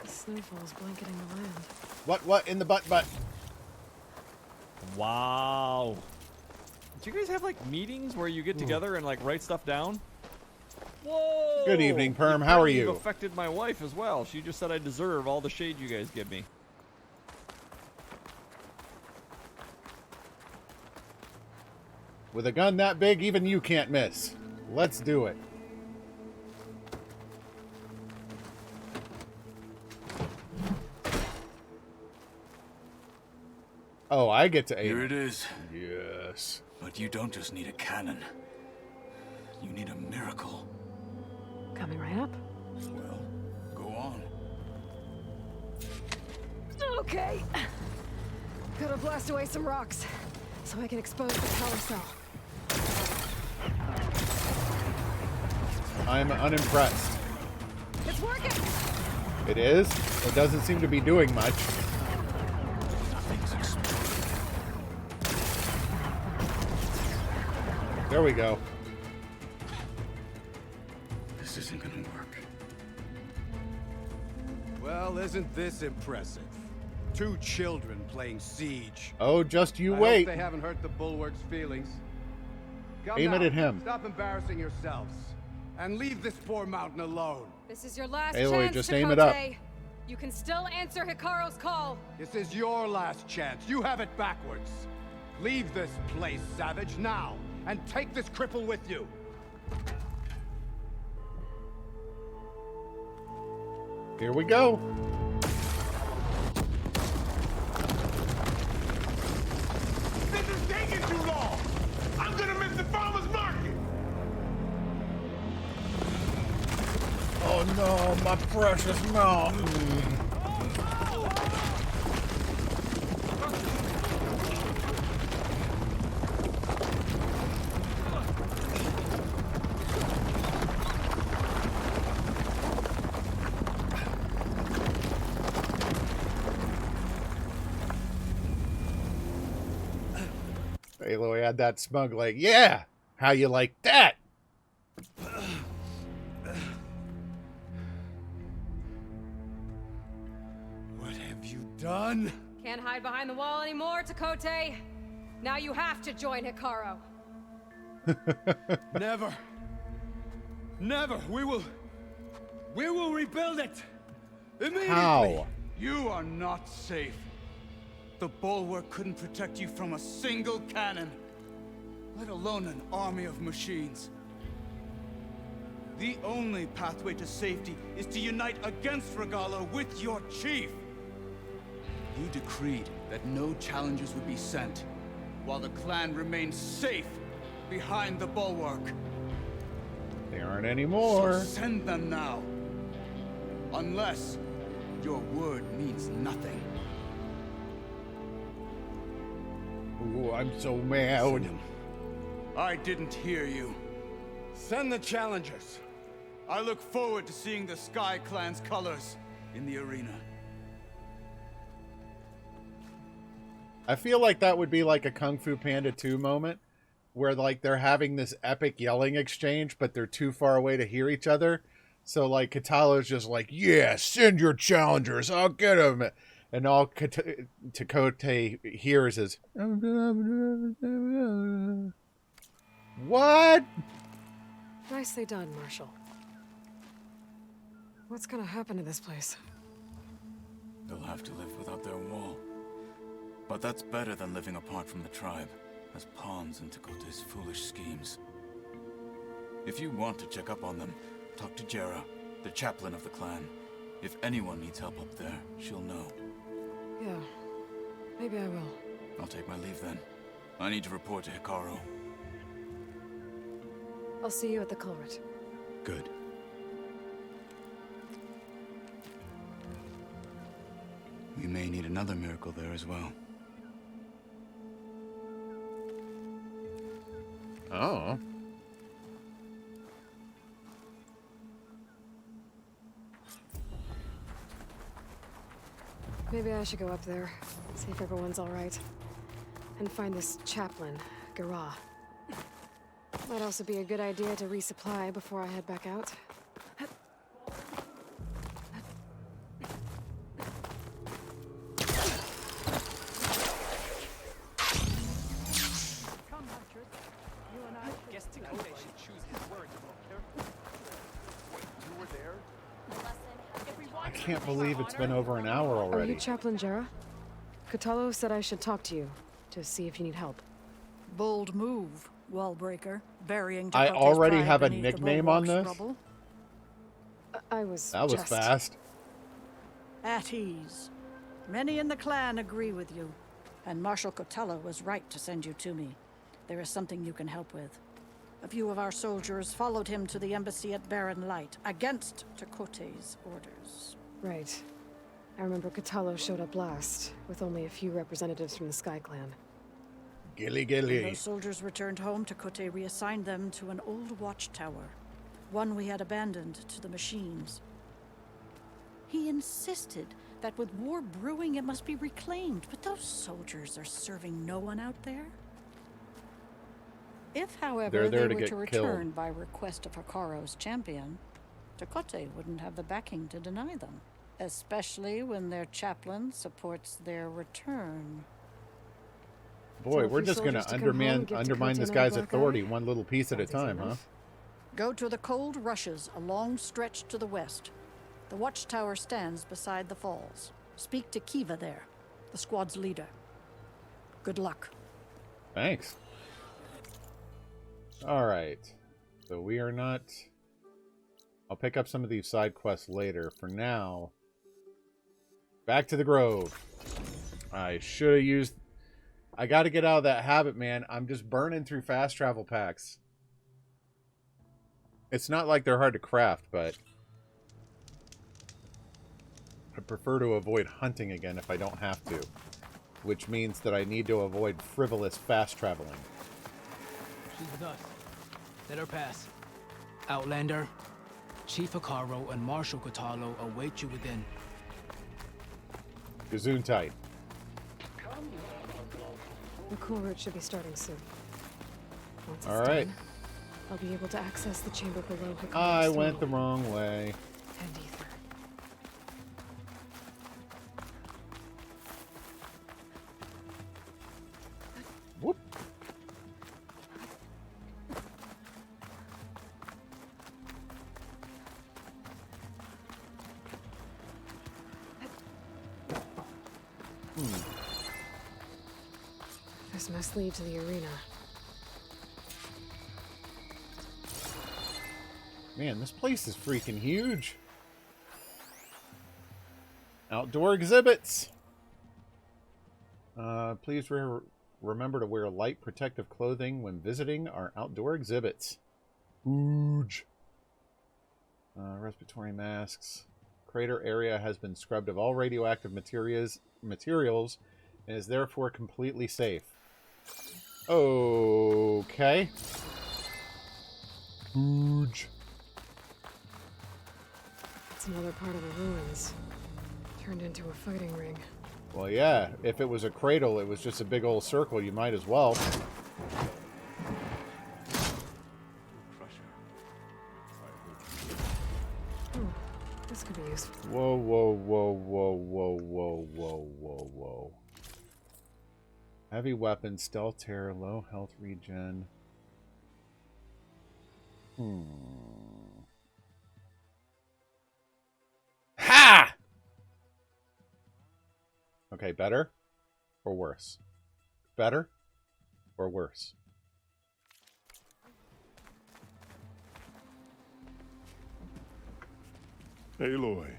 snowfall's blanketing the land. What in the butt? Wow. Do you guys have like meetings where you get together and like write stuff down? Whoa! Good evening, Perm. How are you? You've affected my wife as well. She just said I deserve all the shade you guys give me. With a gun that big, even you can't miss. Let's do it. Oh, I get to aim. Here it is. Yes. But you don't just need a cannon. You need a miracle. Coming right up. Well, go on. Okay. Gotta blast away some rocks so I can expose the power cell. I'm unimpressed. It's working! It is? It doesn't seem to be doing much. Nothing's exploding. There we go. This isn't gonna work. Well, isn't this impressive? 2 children playing siege. Oh, just you I wait. hope they haven't hurt the bulwark's feelings. Come Aim it now, at him. Stop embarrassing yourselves. And leave this poor mountain alone. This is your last Aloy, chance, just aim it up. Takote. You can still answer Hikaru's call. This is your last chance. You have it backwards. Leave this place, Savage, now. And take this cripple with you. Here we go. This is taking too long! I'm gonna miss the farmer's market! Oh no, my precious mountain. Aloy had that smug like, yeah, how you like that? What have you done? Can't hide behind the wall anymore, Takote. Now you have to join Hikaru. Never. Never. We will rebuild it. Immediately. How? You are not safe. The bulwark couldn't protect you from a single cannon, let alone an army of machines. The only pathway to safety is to unite against Regalo with your chief. You decreed that no challengers would be sent, while the clan remained safe behind the bulwark. They aren't anymore. So send them now. Unless your word means nothing. Ooh, I'm so mad. I didn't hear you. Send the challengers. I look forward to seeing the Sky Clan's colors in the arena. I feel like that would be like a Kung Fu Panda 2 moment where like they're having this epic yelling exchange, but they're too far away to hear each other. So like Katalo's just like, yeah, send your challengers. I'll get them. And all Takote hears is, what? Nicely done, Marshal. What's gonna happen to this place? They'll have to live without their wall. But that's better than living apart from the tribe, as pawns in Takote's foolish schemes. If you want to check up on them, talk to Jera, the chaplain of the clan. If anyone needs help up there, she'll know. Yeah, maybe I will. I'll take my leave then. I need to report to Hikaru. I'll see you at the Kulrut. Good. We may need another miracle there as well. Oh. Maybe I should go up there, see if everyone's all right, and find this chaplain, Gara. Might also be a good idea to resupply before I head back out. I can't believe it's been over an hour Are already. you Chaplain Jera? Katalo said I should talk to you, to see if you need help. Bold move, Wallbreaker. Burying I Takote's already pride have a beneath the nickname on bulwark's this? rubble. I was That was just... fast. At ease. Many in the clan agree with you, and Marshal Kotella was right to send you to me. There is something you can help with. A few of our soldiers followed him to the embassy at Barren Light, against Takote's orders. Right. I remember Katalo showed up last, with only a few representatives from the Sky Clan. Gilly When gilly. those soldiers returned home, Takote reassigned them to an old watchtower, one we had abandoned to the machines. He insisted that with war brewing it must be reclaimed, but those soldiers are serving no one out there. If, however, They're there they to were get to return killed. by request of Hikaru's champion, Takote wouldn't have the backing to deny them. especially when their chaplain supports their return. Boy, Tell a we're few just going soldiers to to come home and give undermine Dakota this another guy's black authority eye? one little piece at a Sounds easy time, huh? enough. Go to the cold rushes, a long stretch to the west. The watchtower stands beside the falls. Speak to Kiva there, the squad's leader. Good luck. Thanks. All right. So we are not... I'll pick up some of these side quests later. For now, back to the Grove. I should have used... I got to get out of that habit, man. I'm just burning through fast travel packs. It's not like they're hard to craft, but I prefer to avoid hunting again if I don't have to, which means that I need to avoid frivolous fast traveling. She's with us. Let her pass. Outlander, Chief Akaro and Marshal Kotalo await you within. Gazoon tight. The Kulrut should be starting soon. Once it's All right. done, I'll be able to access the chamber below Hikaru's I throne went the wrong way. and ether. Whoop. This must lead to the arena. Man, this place is freaking huge. Outdoor exhibits. Please remember to wear light protective clothing when visiting our outdoor exhibits. Huge. Respiratory masks. Crater area has been scrubbed of all radioactive materials and is therefore completely safe. Okay. Huge. It's another part of the ruins. Turned into a fighting ring. Well, yeah. If it was a cradle, it was just a big old circle. You might as well. This could be useful. Whoa, whoa, whoa, whoa, whoa, whoa, whoa, whoa, whoa. Heavy weapon, stealth terror, low health regen. Ha! Okay, better or worse? Better or worse? Aloy,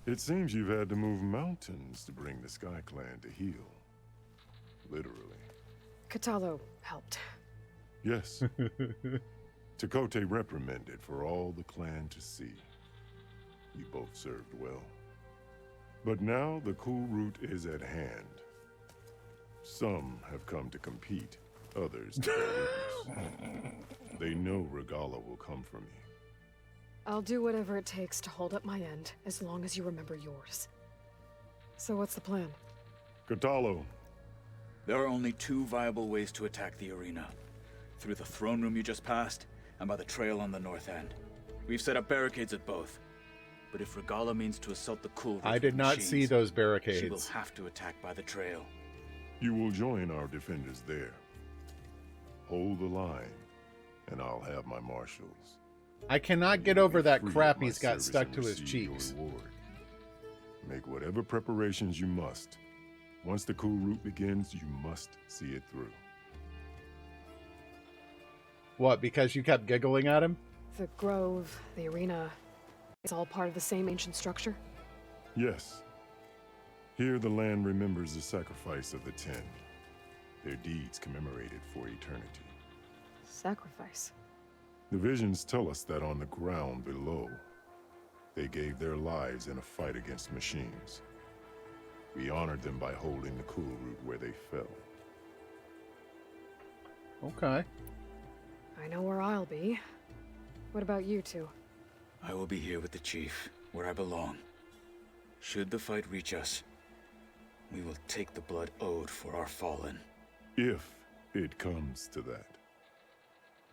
it seems you've had to move mountains to bring the Sky Clan to heal. Literally. Kotalo helped. Yes. Tekote reprimanded for all the clan to see. You both served well. But now the Kulrut is at hand. Some have come to compete, others to bear witness. They know Regala will come for me. I'll do whatever it takes to hold up my end, as long as you remember yours. So what's the plan? Kotalo. There are only two viable ways to attack the arena. Through the throne room you just passed, and by the trail on the north end. We've set up barricades at both. But if Regala means to assault the Kulrut I did not see those barricades. She will have to attack by the trail. You will join our defenders there. Hold the line, and I'll have my marshals. I cannot get over that crap he's got stuck to his cheeks. Make whatever preparations you must. Once the Kulrut begins, you must see it through. What, because you kept giggling at him? The grove, the arena, it's all part of the same ancient structure? Yes. Here the land remembers the sacrifice of the 10. Their deeds commemorated for eternity. Sacrifice? The visions tell us that on the ground below, they gave their lives in a fight against machines. We honored them by holding the Kulrut where they fell. Okay. I know where I'll be. What about you two? I will be here with the chief, where I belong. Should the fight reach us, we will take the blood owed for our fallen. If it comes to that,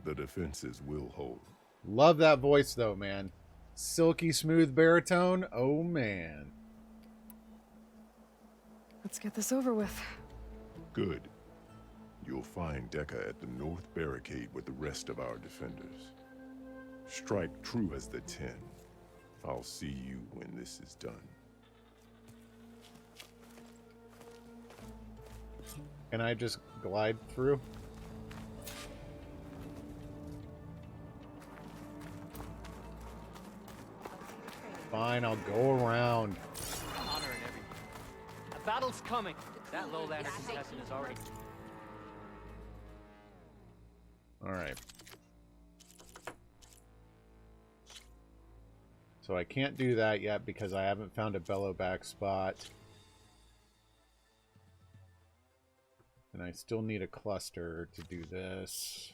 the defenses will hold. Love that voice, though, man. silky smooth baritone. Oh man. Let's get this over with. Good. You'll find Dekka at the north barricade with the rest of our defenders. Strike true as the 10. I'll see you when this is done. Can I just glide through? Fine, I'll go around. Honor and everything. A battle's coming. That lowlander contestant is already. All right. So I can't do that yet because I haven't found a bellow back spot. And I still need a cluster to do this.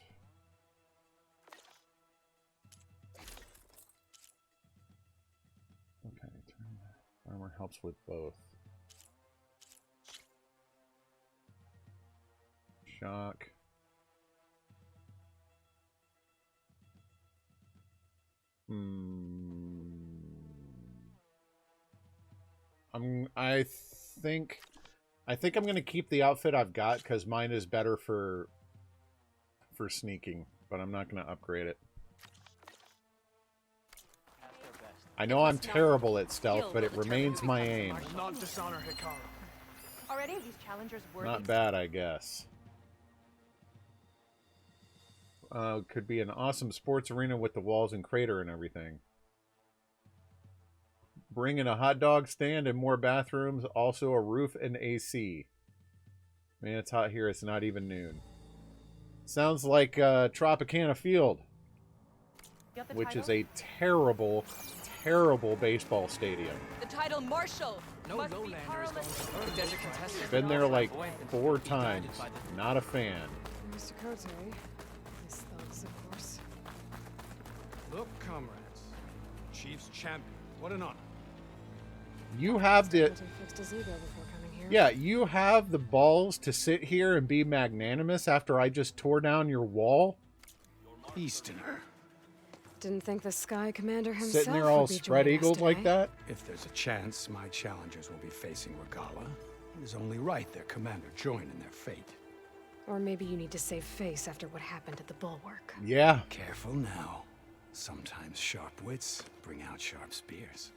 Okay, armor helps with both. Shock. I think I'm gonna keep the outfit I've got because mine is better for sneaking, but I'm not gonna upgrade it. I know I'm terrible at stealth, but it remains my aim. Not dishonor Hikaru. Are any of these challengers worthy? Not bad, I guess. Could be an awesome sports arena with the walls and crater and everything. Bring in a hot dog stand and more bathrooms, also a roof and AC. Man, it's hot here. It's not even noon. Sounds like Tropicana Field, which is a terrible, terrible baseball stadium. The title Marshal. No lowlander is going to desert contestant. Been there like 4 times. Not a fan. Mr. Kote. His thugs, of course. Look, comrades. Chief's champion. What an honor. You have the... Fixed his ego before coming here. Yeah, you have the balls to sit here and be magnanimous after I just tore down your wall? Easterner. Didn't think the Sky Commander himself Sitting there all would be spread-eagled joining us like that? If there's a chance my challengers will be facing Regala, it is only right their commander join in their fate. Or maybe you need to save face after what happened at the Bulwark. Yeah. Careful now. Sometimes sharp wits bring out sharp spears.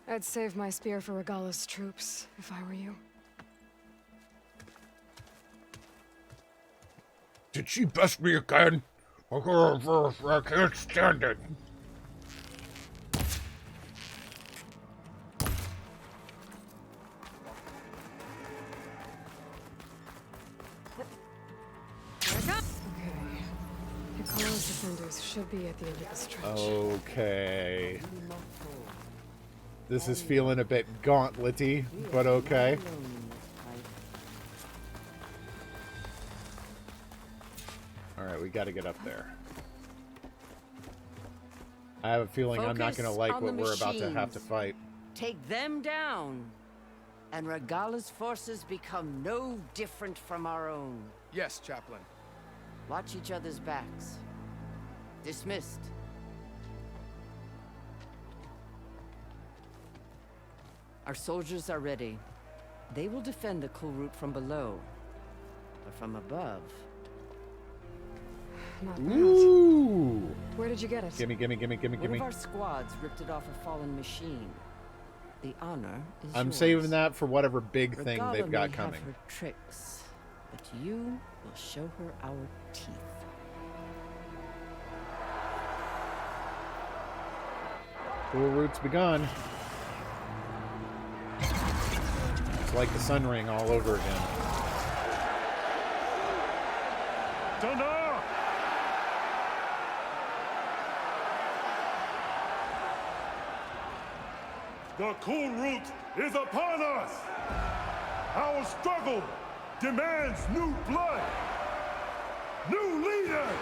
I'd save my spear for Regala's troops, if I were you. Did she best me again? I can't stand it. Hikaru's defenders should be at the end of the stretch. Okay. This is feeling a bit gauntlet-y, but okay. Alright, we gotta get up there. I have a feeling I'm not gonna like what we're about to have to fight. Take them down, and Regala's forces become no different from our own. Yes, Chaplain. Watch each other's backs. Dismissed. Our soldiers are ready. They will defend the Kulrut from below. But from above... Not bad. Ooh! Where did you get it? Gimme. One of our squads ripped it off a fallen machine. The honor is I'm yours. saving that for whatever big thing Regala they've got may coming. have her tricks, but you will show her our teeth. Kulrut's begun. It's like the Sun Ring all over again. Thunder! The Kulrut is upon us! Our struggle demands new blood! New leaders!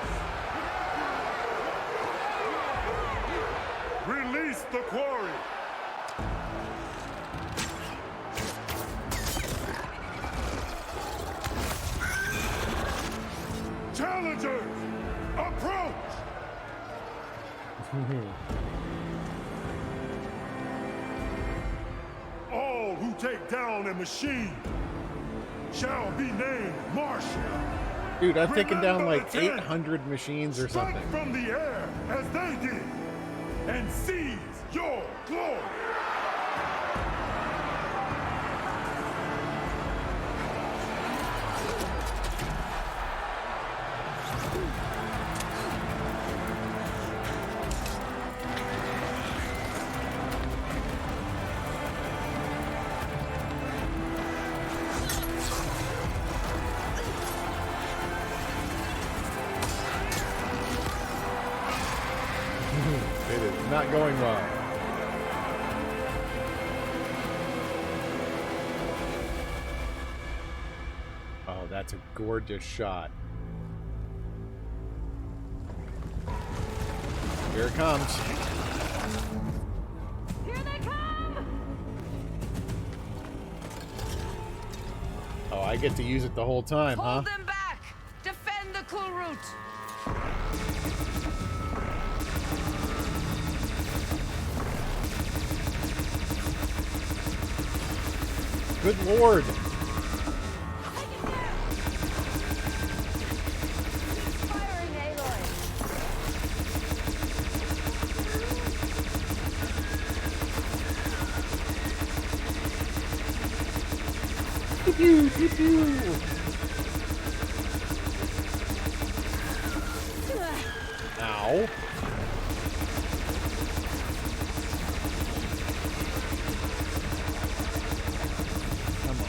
Release the quarry! Challengers, approach! take down a machine shall be named Marshall. Dude, I've taken down Remember like the 10. 800 machines or something. Strike from the air as they did, and seize your glory. It is not going well. Oh, that's a gorgeous shot. Here it comes. Here they come! Oh, I get to use it the whole time, huh? Hold them back! Defend the Kulrut! Good lord. Firing, Aloy! Pew, pew, pew. Ow. Come on.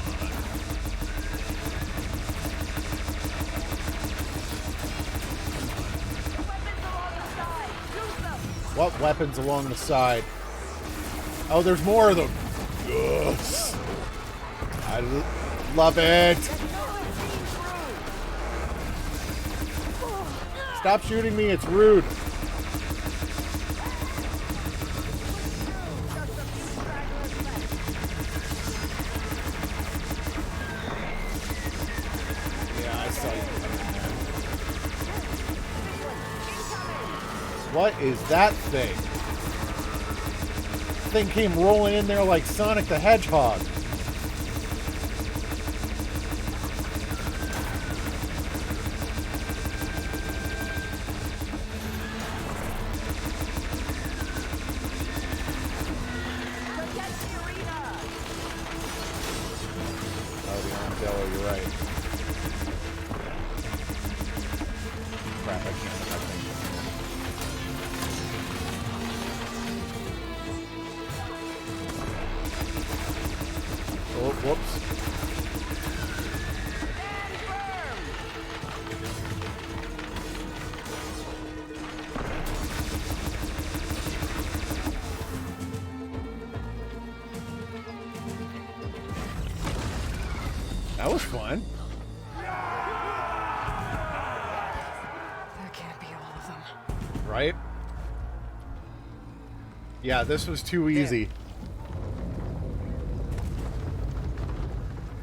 What weapons along the side? Oh, there's more of them. Yes. I love it. Stop shooting me, it's rude. Yeah, I saw you coming there. What is that thing? Thing came rolling in there like Sonic the Hedgehog. Oh, the armadillo, you're right. Crap, I can't. Oh, whoops. That was fun. That can't be all of them. Right? Yeah, this was too easy.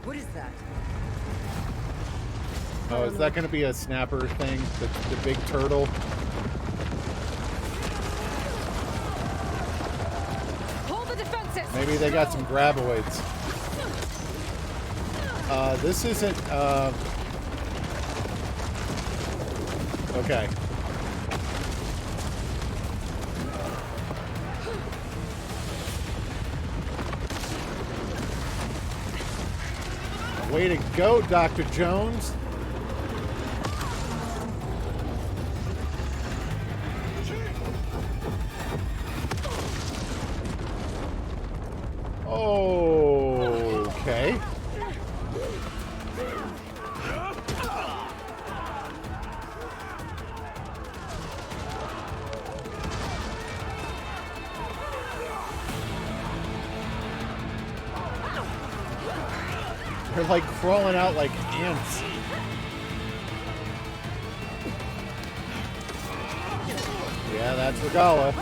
What is that? Oh, is that going to be a snapper thing? The big turtle? Hold the defenses! Maybe they got some graboids. This isn't, okay. Way to go, Dr. Jones. Okay. They're like crawling out like ants. Yeah, that's Regala.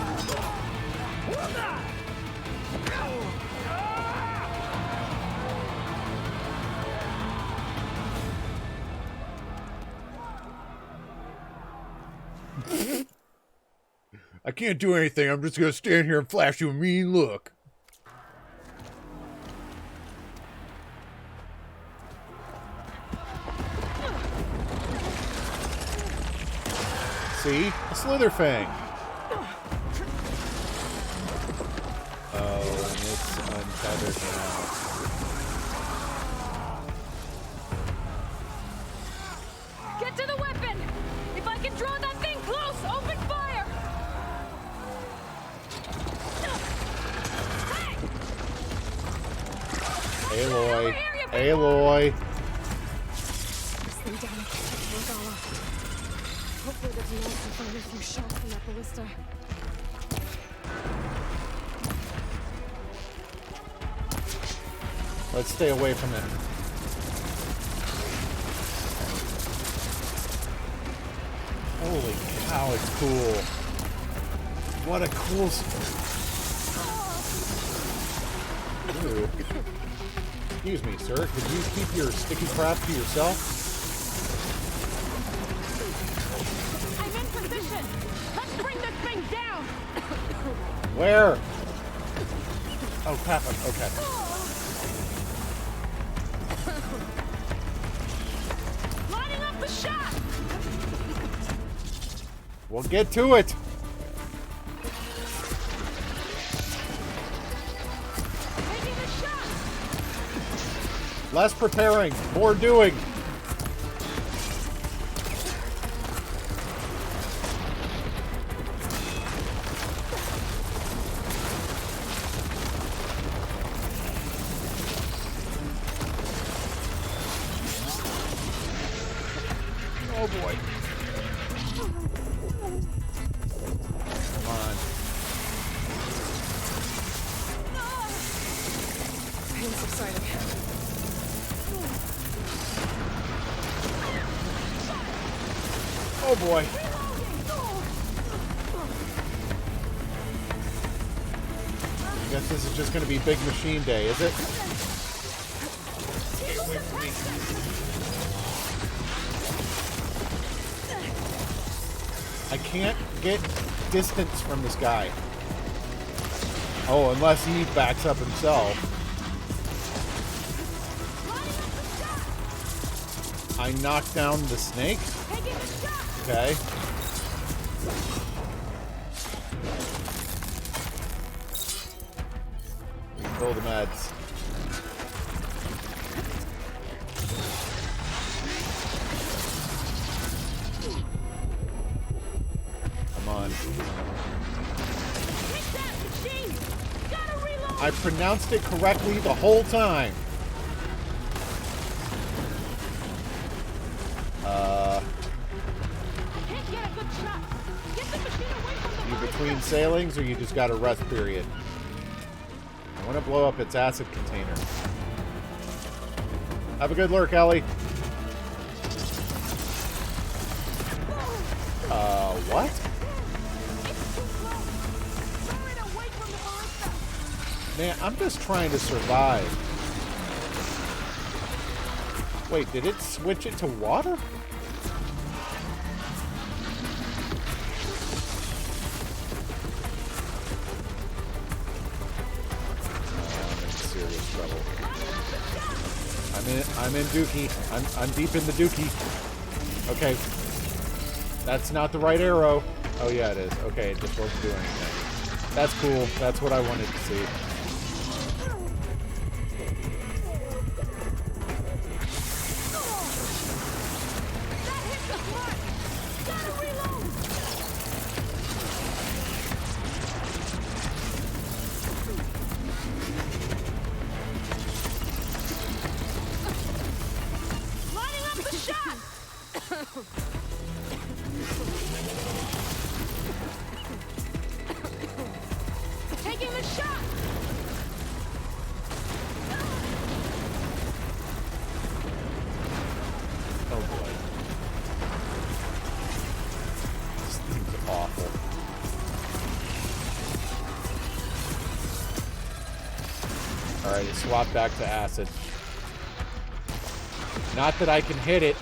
I can't do anything. I'm just going to stand here and flash you a mean look. See? A slither fang. Oh, and it's untethered now. Get to the weapon! If I can draw that thing close, open fire! Aloy. Aloy. This thing down and protect Morgana. Hopefully the DMs can find a few shots from that ballista. Let's stay away from it. Holy cow, it's cool. What a cool... Ooh. Excuse me, sir. Could you keep your sticky crap to yourself? I'm in position! Let's bring this thing down! Where? Oh, crap. Okay. Lining up the shot! We'll get to it. Taking the shot! Less preparing, more doing. Oh boy. Come on. Pain's subsiding. Oh boy. I guess this is just going to be Big Machine Day, is it? Stay away from me. I can't get distance from this guy. Oh, unless he backs up himself. I knocked down the snake? Okay. Refill the meds. Come on. I pronounced it correctly the whole time. You between sailings, or you just got a rest period? I want to blow up its acid container. Have a good lurk, Ellie. What? Man, I'm just trying to survive. Wait, did it switch it to water? I'm in Dookie. I'm deep in the Dookie. Okay. That's not the right arrow. Oh yeah, it is. Okay, it just wasn't doing anything. That's cool. That's what I wanted to see. Alright, swap back to acid. Not that I can hit it.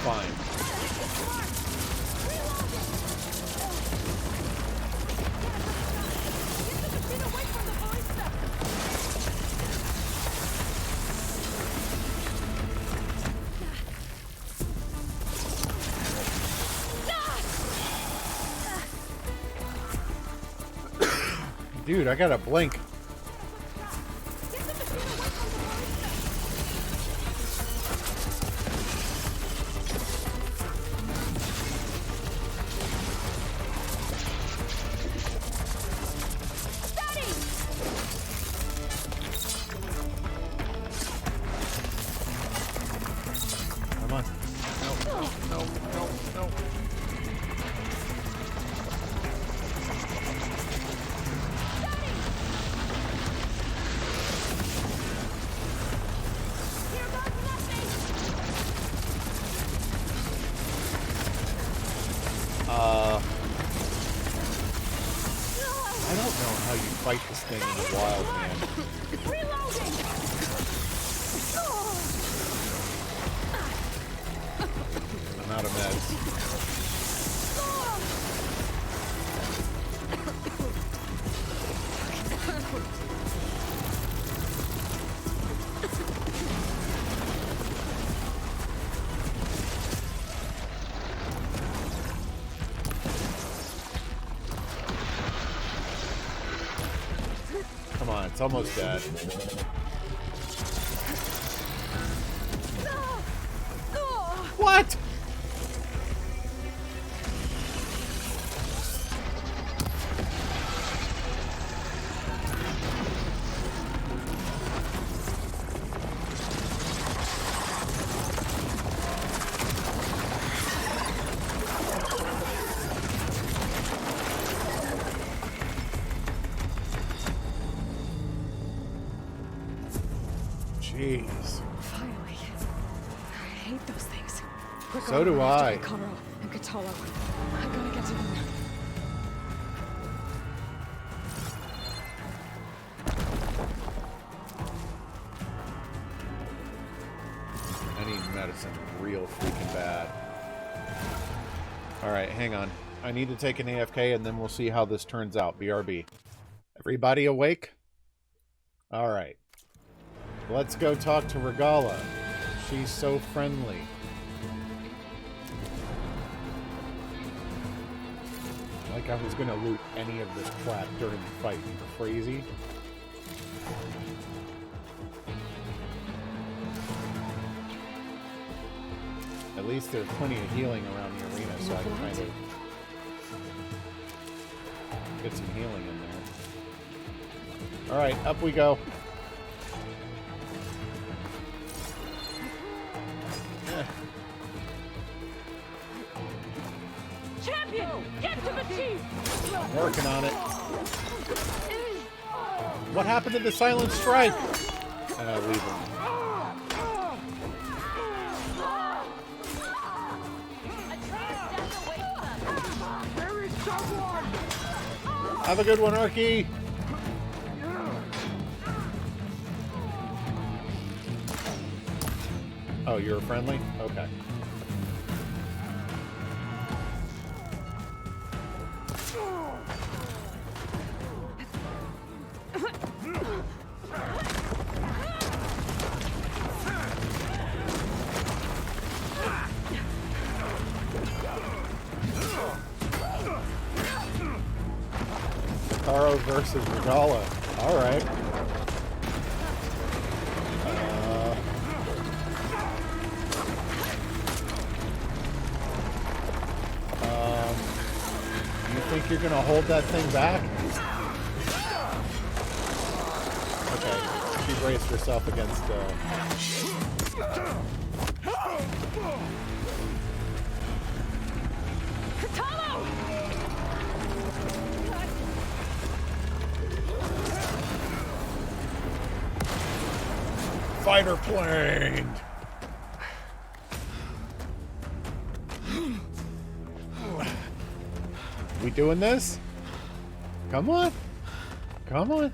fine. Dude, I gotta blink. Come on. No. I don't know how you fight this thing in the wild, man. I'm out of meds. Come on, it's almost dead. What? Jeez. Finally. I hate those things. So do I. Karo and Katalo. I gotta get to them. I need medicine real freaking bad. Alright, hang on. I need to take an AFK and then we'll see how this turns out. BRB. Everybody awake? Alright. Let's go talk to Regala. She's so friendly. Like I was gonna loot any of this crap during the fight. You crazy? At least there's plenty of healing around the arena, so I can kind of get some healing in there. Alright, up we go. Champion, get to the chief! I'm working on it. What happened to the silent strike? Leave him. Have a good one, Arky. Oh, you're friendly? Okay. Karo versus Regala. Alright. You think you're gonna hold that thing back? Okay. She braced herself against fighter plane. We doing this? Come on. Come on.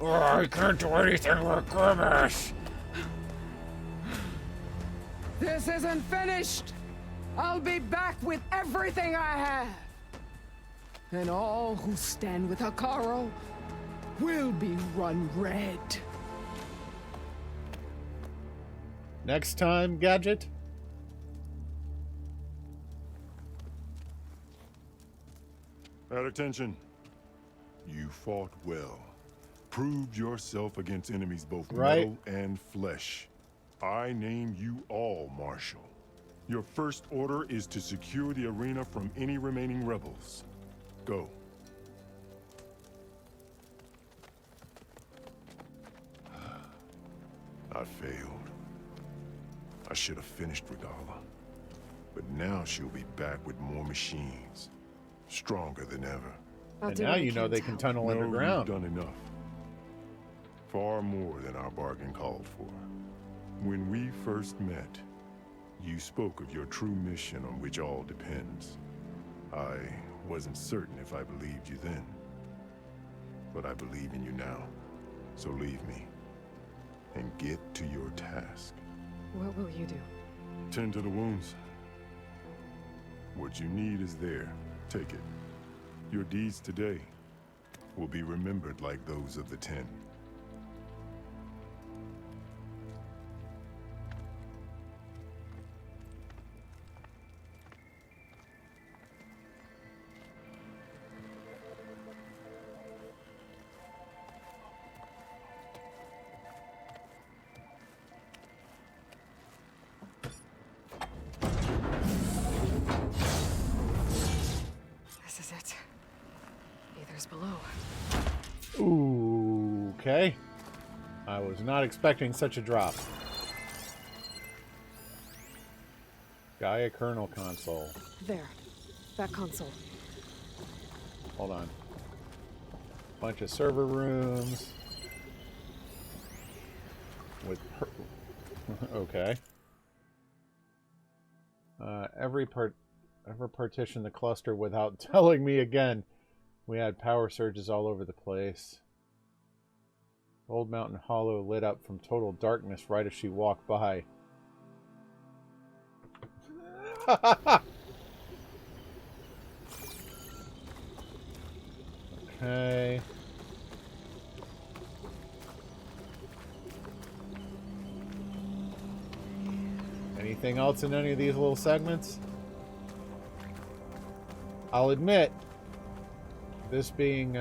Oh, I can't do anything with Grimace. This isn't finished! I'll be back with everything I have! And all who stand with Hekarro will be run red. Next time, Gadget. At attention. You fought well. Proved yourself against enemies both metal and flesh. I name you all Marshal. Your first order is to secure the arena from any remaining rebels. Go. I failed. I should have finished Regala. But now she'll be back with more machines. Stronger than ever. And now you know they can tunnel underground. You've done enough. Far more than our bargain called for. When we first met, you spoke of your true mission on which all depends. I wasn't certain if I believed you then. But I believe in you now. So leave me. And get to your task. What will you do? Tend to the wounds. What you need is there. Take it. Your deeds today will be remembered like those of the 10. This is it. Aether's below. Ooh, okay. I was not expecting such a drop. Gaia kernel console. There. That console. Hold on. Bunch of server rooms. With okay. Ever partition the cluster without telling me again. We had power surges all over the place. Old Mountain Hollow lit up from total darkness right as she walked by. Okay. Anything else in any of these little segments? I'll admit, this being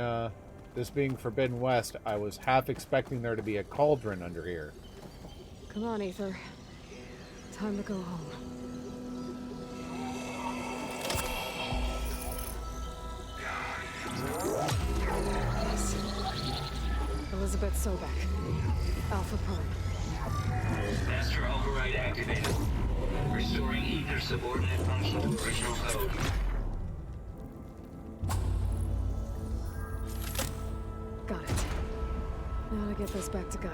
Forbidden West, I was half expecting there to be a cauldron under here. Come on, Aether. Time to go home. Yes. Elizabeth Sobek. Alpha Prime. Master override activated. Restoring Aether subordinate function to original code. Got it. Now to get this back to Gaia.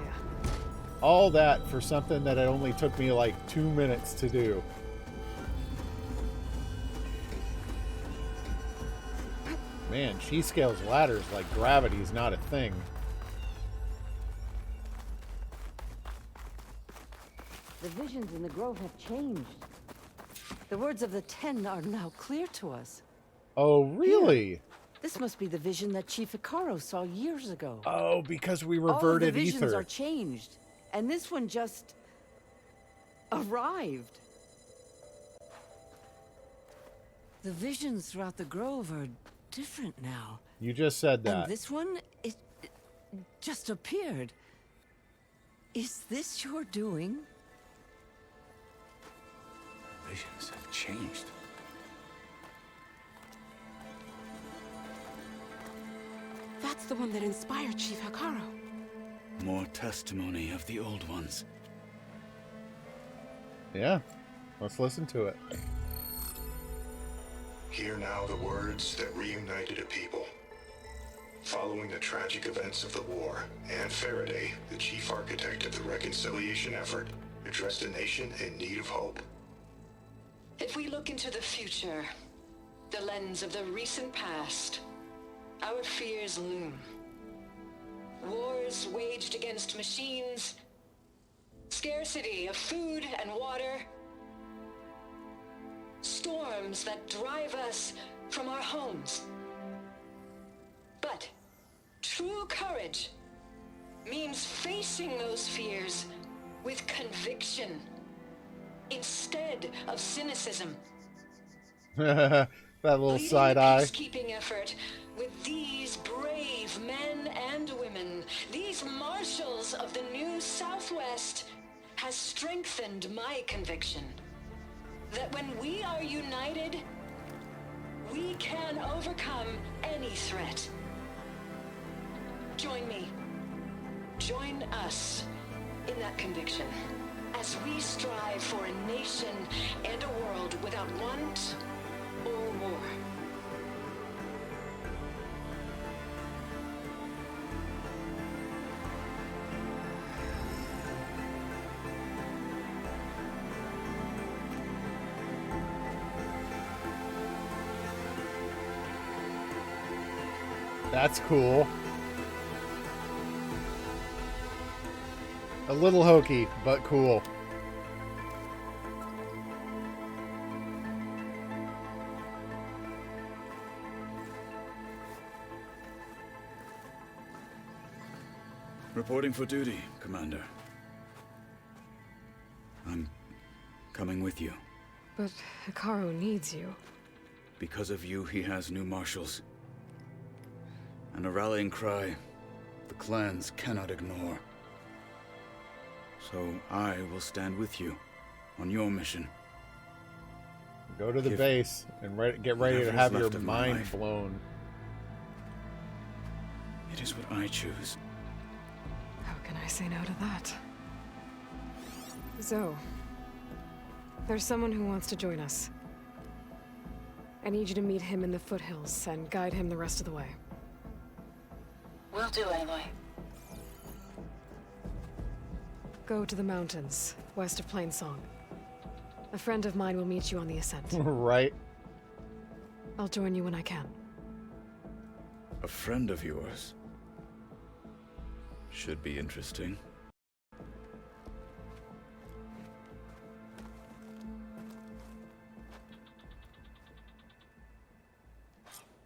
All that for something that it only took me like 2 minutes to do. Man, she scales ladders like gravity's not a thing. The visions in the grove have changed. The words of the 10 are now clear to us. Oh, really? Here. This must be the vision that Chief Hekarro saw years ago. Oh, because we reverted All of the visions Aether. are changed, and this one just arrived. The visions throughout the grove are different now. You just said that. And this one, it just appeared. Is this your doing? Visions have changed. That's the one that inspired Chief Hekarro. More testimony of the old ones. Yeah, let's listen to it. Hear now the words that reunited a people. Following the tragic events of the war, Anne Faraday, the chief architect of the reconciliation effort, addressed a nation in need of hope. If we look into the future, the lens of the recent past, our fears loom. Wars waged against machines, scarcity of food and water, storms that drive us from our homes. But true courage means facing those fears with conviction instead of cynicism. That little side eye. Peacekeeping effort with these brave men and women, these marshals of the new Southwest, has strengthened my conviction that when we are united, we can overcome any threat. Join me. Join us in that conviction as we strive for a nation and a world without want or war. That's cool. A little hokey, but cool. Reporting for duty, Commander. I'm coming with you. But Hikaru needs you. Because of you, he has new marshals. And a rallying cry the clans cannot ignore. So I will stand with you on your mission. Go to the base and get ready to have your mind blown. It is what I choose. How can I say no to that? Zoe, there's someone who wants to join us. I need you to meet him in the foothills and guide him the rest of the way. Will do, Aloy. Go to the mountains, west of Plainsong. A friend of mine will meet you on the ascent. Right. I'll join you when I can. A friend of yours? Should be interesting.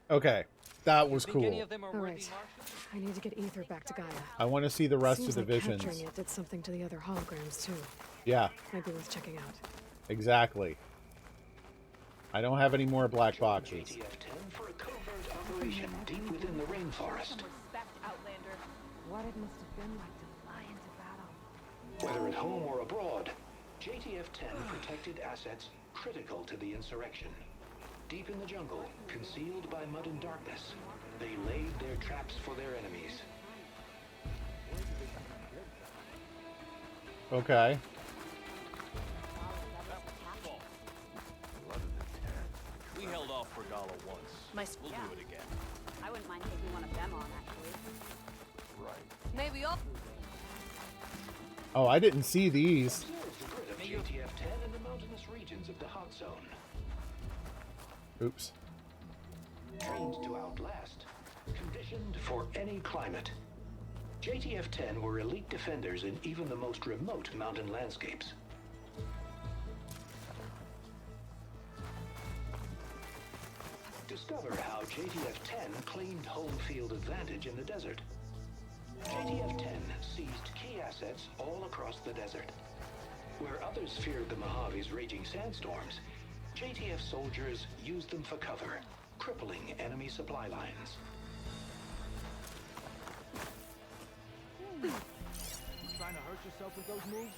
Okay, that was cool. All right, I need to get Ether back to Gaia. I want to see the rest Seems of the like visions. capturing it did something to the other holograms too. Yeah, Might be worth checking out. exactly. I don't have any more black boxes. For a covert operation deep within the rainforest. What it must have been like to fly into battle. Whether at home or abroad, JTF-10 protected assets critical to the insurrection. Deep in the jungle, concealed by mud and darkness, they laid their traps for their enemies. Okay. We held off for Gala once. We'll do it again. I wouldn't mind taking one of them on, actually. Right. Maybe you'll... Oh, I didn't see these. Observe the grid of JTF-10 in the mountainous regions of the hot zone. Oops. Trained to outlast, conditioned for any climate. JTF-10 were elite defenders in even the most remote mountain landscapes. Discover how JTF-10 claimed home field advantage in the desert. JTF-10 seized key assets all across the desert. Where others feared the Mojave's raging sandstorms, JTF soldiers used them for cover, crippling enemy supply lines. You trying to hurt yourself with those moves?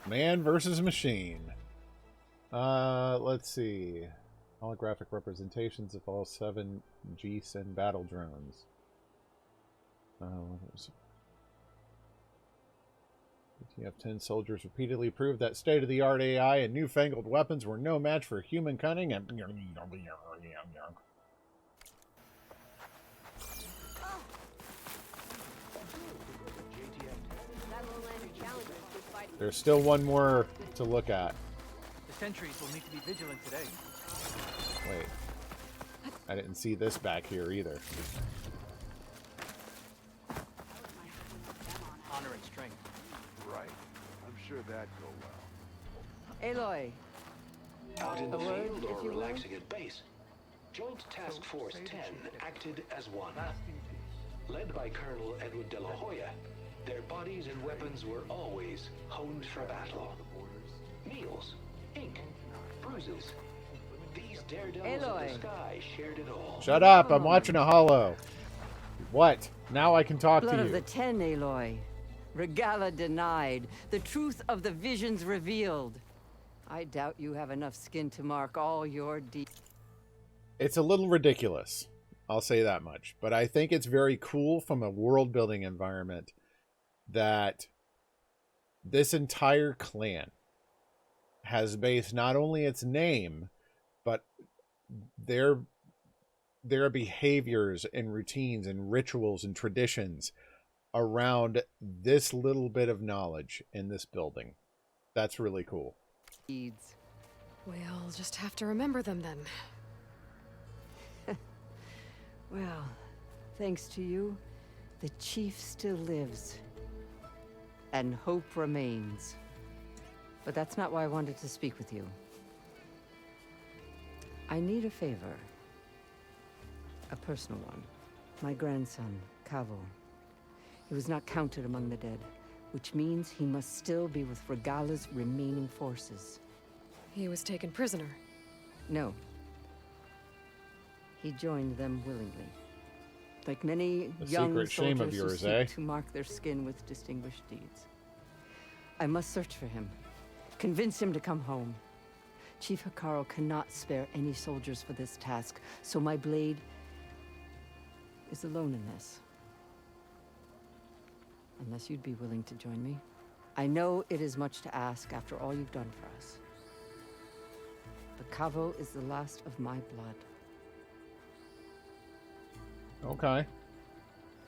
Man versus machine. Let's see. Holographic representations of all 7 G-Sin battle drones. TF-10 soldiers repeatedly proved that state-of-the-art AI and newfangled weapons were no match for human cunning and... There's still one more to look at. The sentries will need to be vigilant today. Wait. I didn't see this back here either. Honor and strength. Right. I'm sure that'd go well. Aloy, Out in the A word, field if or you will? relaxing at base, Joint Task Force 10 acted as one. Led by Colonel Edward de la Hoya, their bodies and weapons were always honed for battle. Meals, ink, bruises. These daredevils of Aloy. the sky shared it all. Shut up! I'm watching a holo. What? Now I can talk Blood to of you. the Ten, Aloy. Regala denied. The truth of the visions revealed. I doubt you have enough skin to mark all your deeds. It's a little ridiculous. I'll say that much. But I think it's very cool from a world-building environment that this entire clan has based not only its name, but their behaviors and routines and rituals and traditions around this little bit of knowledge in this building. That's really cool. We'll just have to remember them then. Well, thanks to you, the chief still lives. And hope remains. But that's not why I wanted to speak with you. I need a favor. A personal one. My grandson, Cavo. He was not counted among the dead, which means he must still be with Regala's remaining forces. He was taken prisoner. No. He joined them willingly. Like many A young secret shame of soldiers yours, who eh? seek to mark their skin with distinguished deeds. I must search for him. Convince him to come home. Chief Hikaru cannot spare any soldiers for this task, so my blade is alone in this. Unless you'd be willing to join me. I know it is much to ask after all you've done for us. But Cavo is the last of my blood. Okay.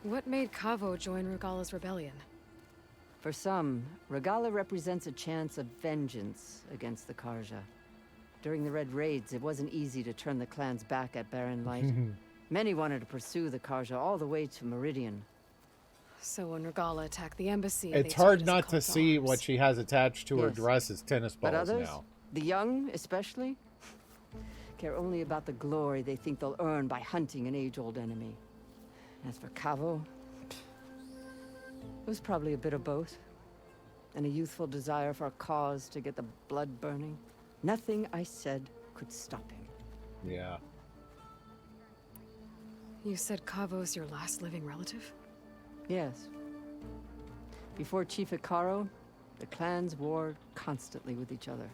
What made Cavo join Regala's rebellion? For some, Regala represents a chance of vengeance against the Karja. During the Red Raids, it wasn't easy to turn the clan's back at Barren Light. Many wanted to pursue the Karja all the way to Meridian. So when Regala attacked the embassy, It's they hard started as a not to cult see arms. what she has attached to her Yes. dress as tennis But balls others, now. the young especially, care only about the glory they think they'll earn by hunting an age-old enemy. As for Cavo, it was probably a bit of both. And a youthful desire for a cause to get the blood burning. Nothing I said could stop him. Yeah. You said Cavo's your last living relative? Yes. Before Chief Hikaru, the clans warred constantly with each other.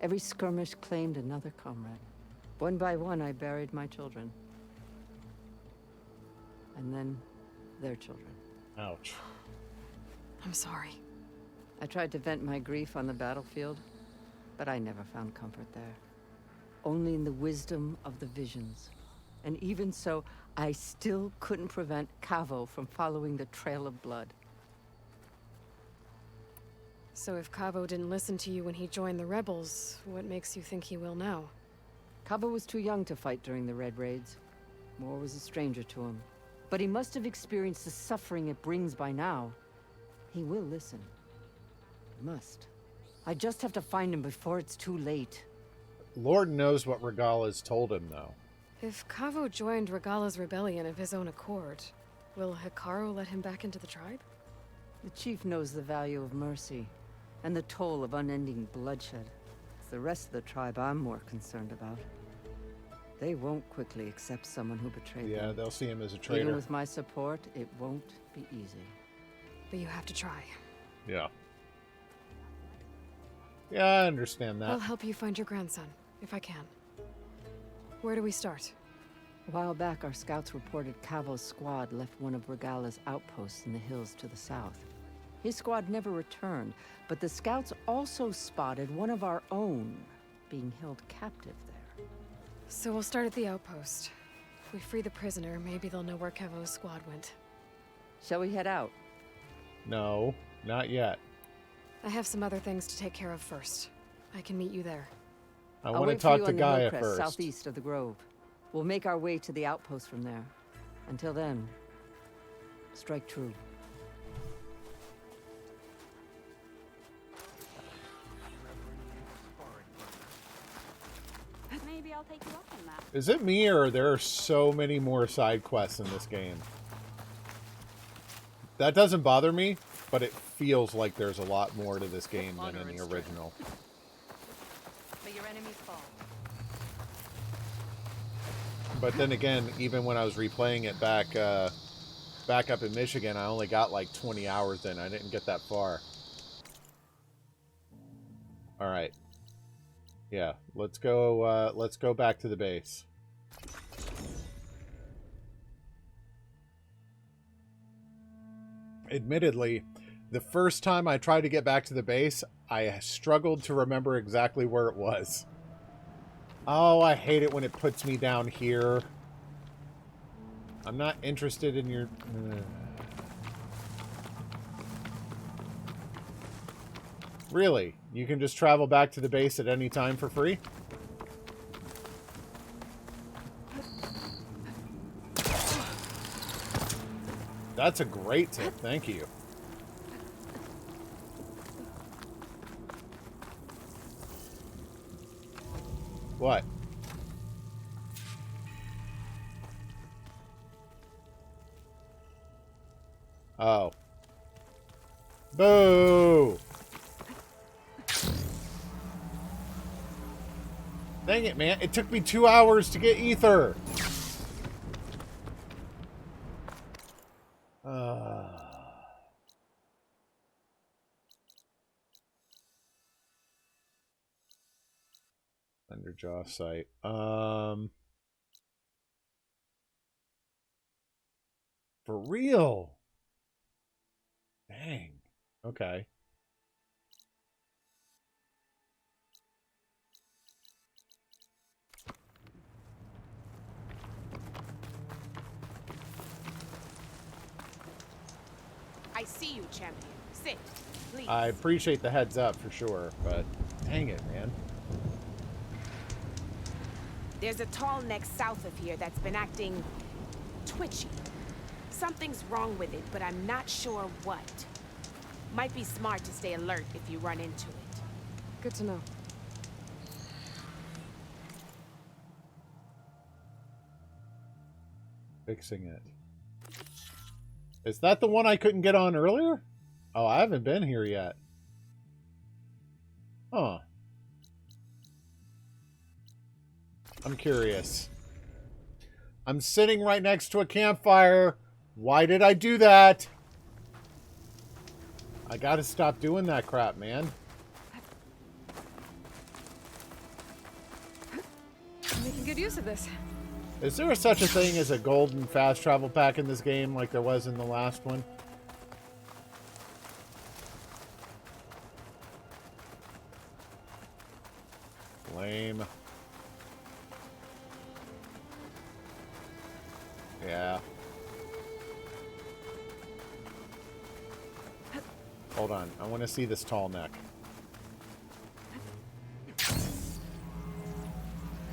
Every skirmish claimed another comrade. One by one, I buried my children. And then their children. Ouch. I'm sorry. I tried to vent my grief on the battlefield, but I never found comfort there. Only in the wisdom of the visions. And even so, I still couldn't prevent Cavo from following the trail of blood. So if Cavo didn't listen to you when he joined the rebels, what makes you think he will now? Cavo was too young to fight during the Red Raids. War was a stranger to him. But he must have experienced the suffering it brings by now. He will listen. He must. I just have to find him before it's too late. Lord knows what Regala's told him, though. If Cavo joined Regala's rebellion of his own accord, will Hikaru let him back into the tribe? The chief knows the value of mercy, and the toll of unending bloodshed. It's the rest of the tribe I'm more concerned about. They won't quickly accept someone who betrayed them. Yeah, they'll see him as a traitor. Even with my support, it won't be easy. But you have to try. Yeah. Yeah, I understand that. I'll help you find your grandson, if I can. Where do we start? A while back, our scouts reported Cavo's squad left one of Regala's outposts in the hills to the south. His squad never returned, but the scouts also spotted one of our own being held captive there. So we'll start at the outpost. If we free the prisoner, maybe they'll know where Cavo's squad went. Shall we head out? No, not yet. I have some other things to take care of first. I can meet you there. I I'll want to wait for talk you to on the Gaia hillcrest first. southeast of the grove. We'll make our way to the outpost from there. Until then, strike true. I'll take you up on that. Is it me, or there are so many more side quests in this game? That doesn't bother me, but it feels like there's a lot more to this game than in the original. May your enemies fall. But then again, even when I was replaying it back up in Michigan, I only got like 20 hours in. I didn't get that far. All right. Yeah, let's go back to the base. Admittedly, the first time I tried to get back to the base, I struggled to remember exactly where it was. Oh, I hate it when it puts me down here. I'm not interested in your... Really? You can just travel back to the base at any time for free? That's a great tip. Thank you. What? Oh. Boo! Dang it, man. It took me 2 hours to get ether. Underjaw site. For real? Dang. Okay. I see you, champion. Sit, please. I appreciate the heads up for sure, but dang it, man. There's a tall neck south of here that's been acting twitchy. Something's wrong with it, but I'm not sure what. Might be smart to stay alert if you run into it. Good to know. Fixing it. Is that the one I couldn't get on earlier? Oh, I haven't been here yet. Huh. I'm curious. I'm sitting right next to a campfire. Why did I do that? I gotta stop doing that crap, man. I'm making good use of this. Is there such a thing as a golden fast travel pack in this game like there was in the last one? Lame. Yeah. Hold on. I want to see this tall neck.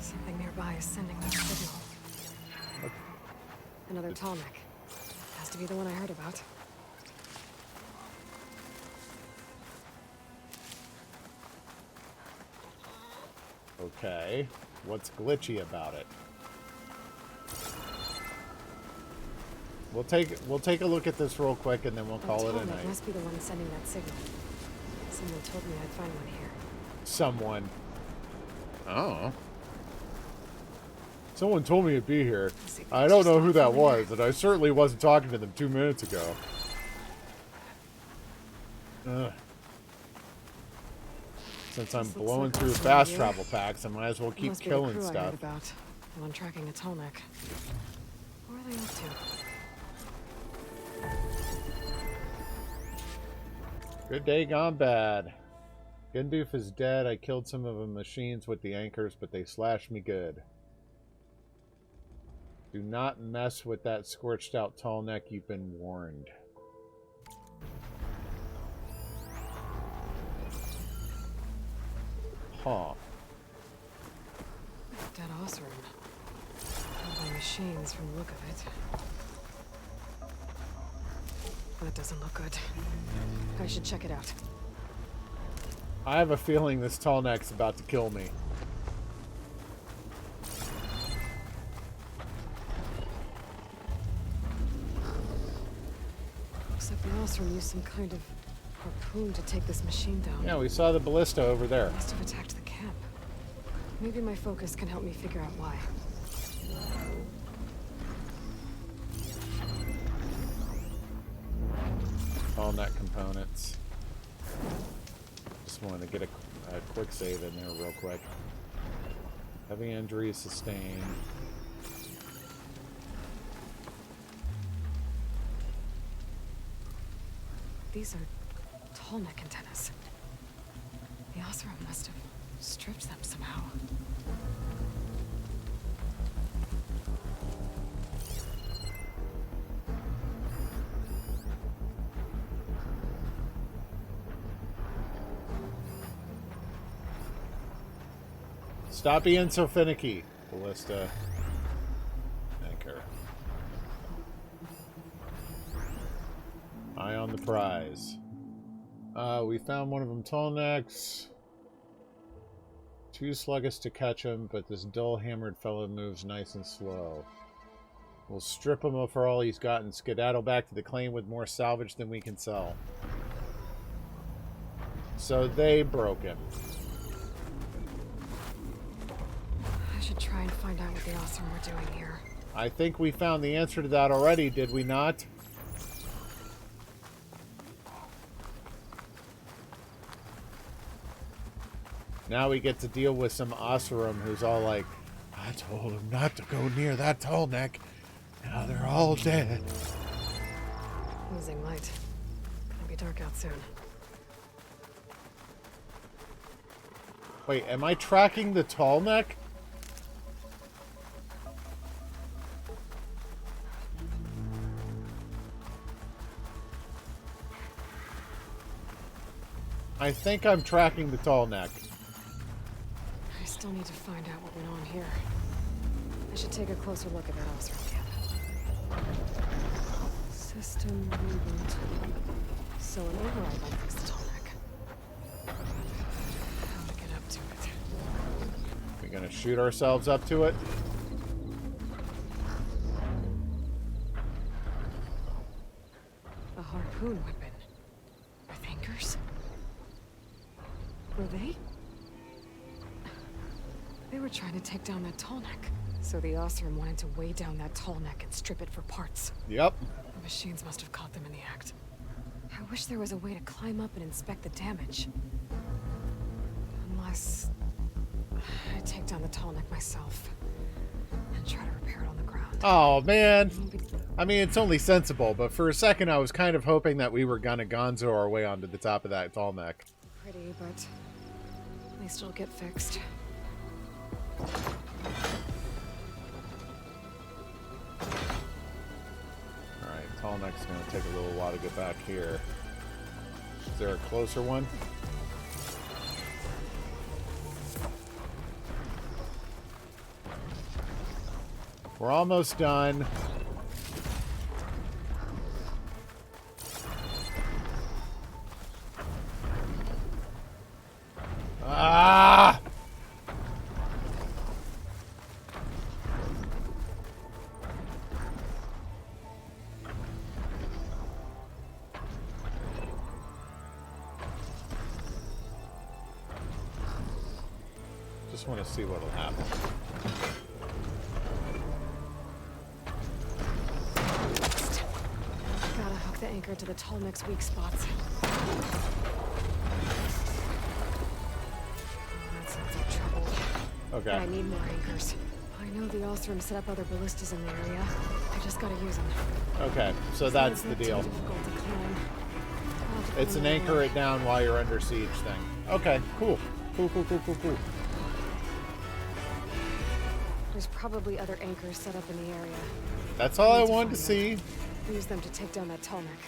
Something nearby is sending that signal. Another tall neck. Has to be the one I heard about. Okay. What's glitchy about it? We'll take a look at this real quick and then we'll call it a night. Must be the one sending that signal. Someone told me I'd find one here. Someone. Oh. Someone told me it'd be here. I don't know who that was, and I certainly wasn't talking to them 2 minutes ago. Ugh. Since I'm blowing through fast travel packs, I might as well keep killing stuff. I heard about while I'm tracking a tall neck. What are they up to? Good day gone bad. Gundoof is dead. I killed some of the machines with the anchors, but they slashed me good. Do not mess with that scorched out tall neck. You've been warned. Huh. Dead Oss room. Held by machines from the look of it. That doesn't look good. I should check it out. I have a feeling this tall neck's about to kill me. Osram used some kind of harpoon to take this machine down. Yeah, we saw the ballista over there. Must have attacked the camp. Maybe my focus can help me figure out why. All net components. Just wanted to get a quick save in there real quick. Heavy injuries sustained. These are tall neck antennas. The Osram must have stripped them somehow. Stop being so finicky, ballista. Anchor. Eye on the prize. We found one of them tall necks. Too sluggish to catch him, but this dull-hammered fellow moves nice and slow. We'll strip him for all he's got and skedaddle back to the claim with more salvage than we can sell. So they broke him. I should try and find out what the Osram were doing here. I think we found the answer to that already, did we not? Now we get to deal with some Osram who's all like, I told him not to go near that tall neck. Now they're all dead. Losing light. Gonna be dark out soon. Wait, am I tracking the tall neck? I think I'm tracking the tall neck. I still need to find out what went on here. I should take a closer look at that Osram camp. System reboot. So an override might fix the tall neck. How to get up to it? We're gonna shoot ourselves up to it? A harpoon weapon. With anchors? Were they? They were trying to take down that tall neck. So the Osram wanted to weigh down that tall neck and strip it for parts. Yep. The machines must have caught them in the act. I wish there was a way to climb up and inspect the damage. Unless I take down the tall neck myself and try to repair it on the ground. Oh, man. I mean, it's only sensible, but for a second I was kind of hoping that we were gonna gonzo our way onto the top of that tall neck. Pretty, but at least it'll get fixed. Alright, tall neck's gonna take a little while to get back here. Is there a closer one? We're almost done. Ah! Just want to see what'll happen. Gotta hook the anchor to the tall neck's weak spots. That sounds like trouble. Okay. But I need more anchors. I know the Osram set up other ballistas in the area. I just gotta use them. Okay, so that's the deal. It's an anchor it down while you're under siege thing. Okay, cool. Cool. There's probably other anchors set up in the area. That's all I wanted to see. Use them to take down that tall neck.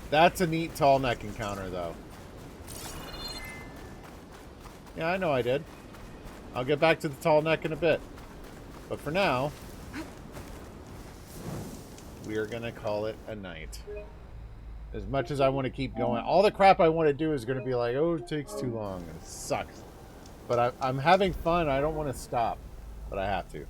That's a neat tall neck encounter, though. Yeah, I know I did. I'll get back to the tall neck in a bit. But for now, we are going to call it a night. As much as I want to keep going, all the crap I want to do is going to be like, oh, it takes too long. And it sucks. But I'm having fun. I don't want to stop. But I have to.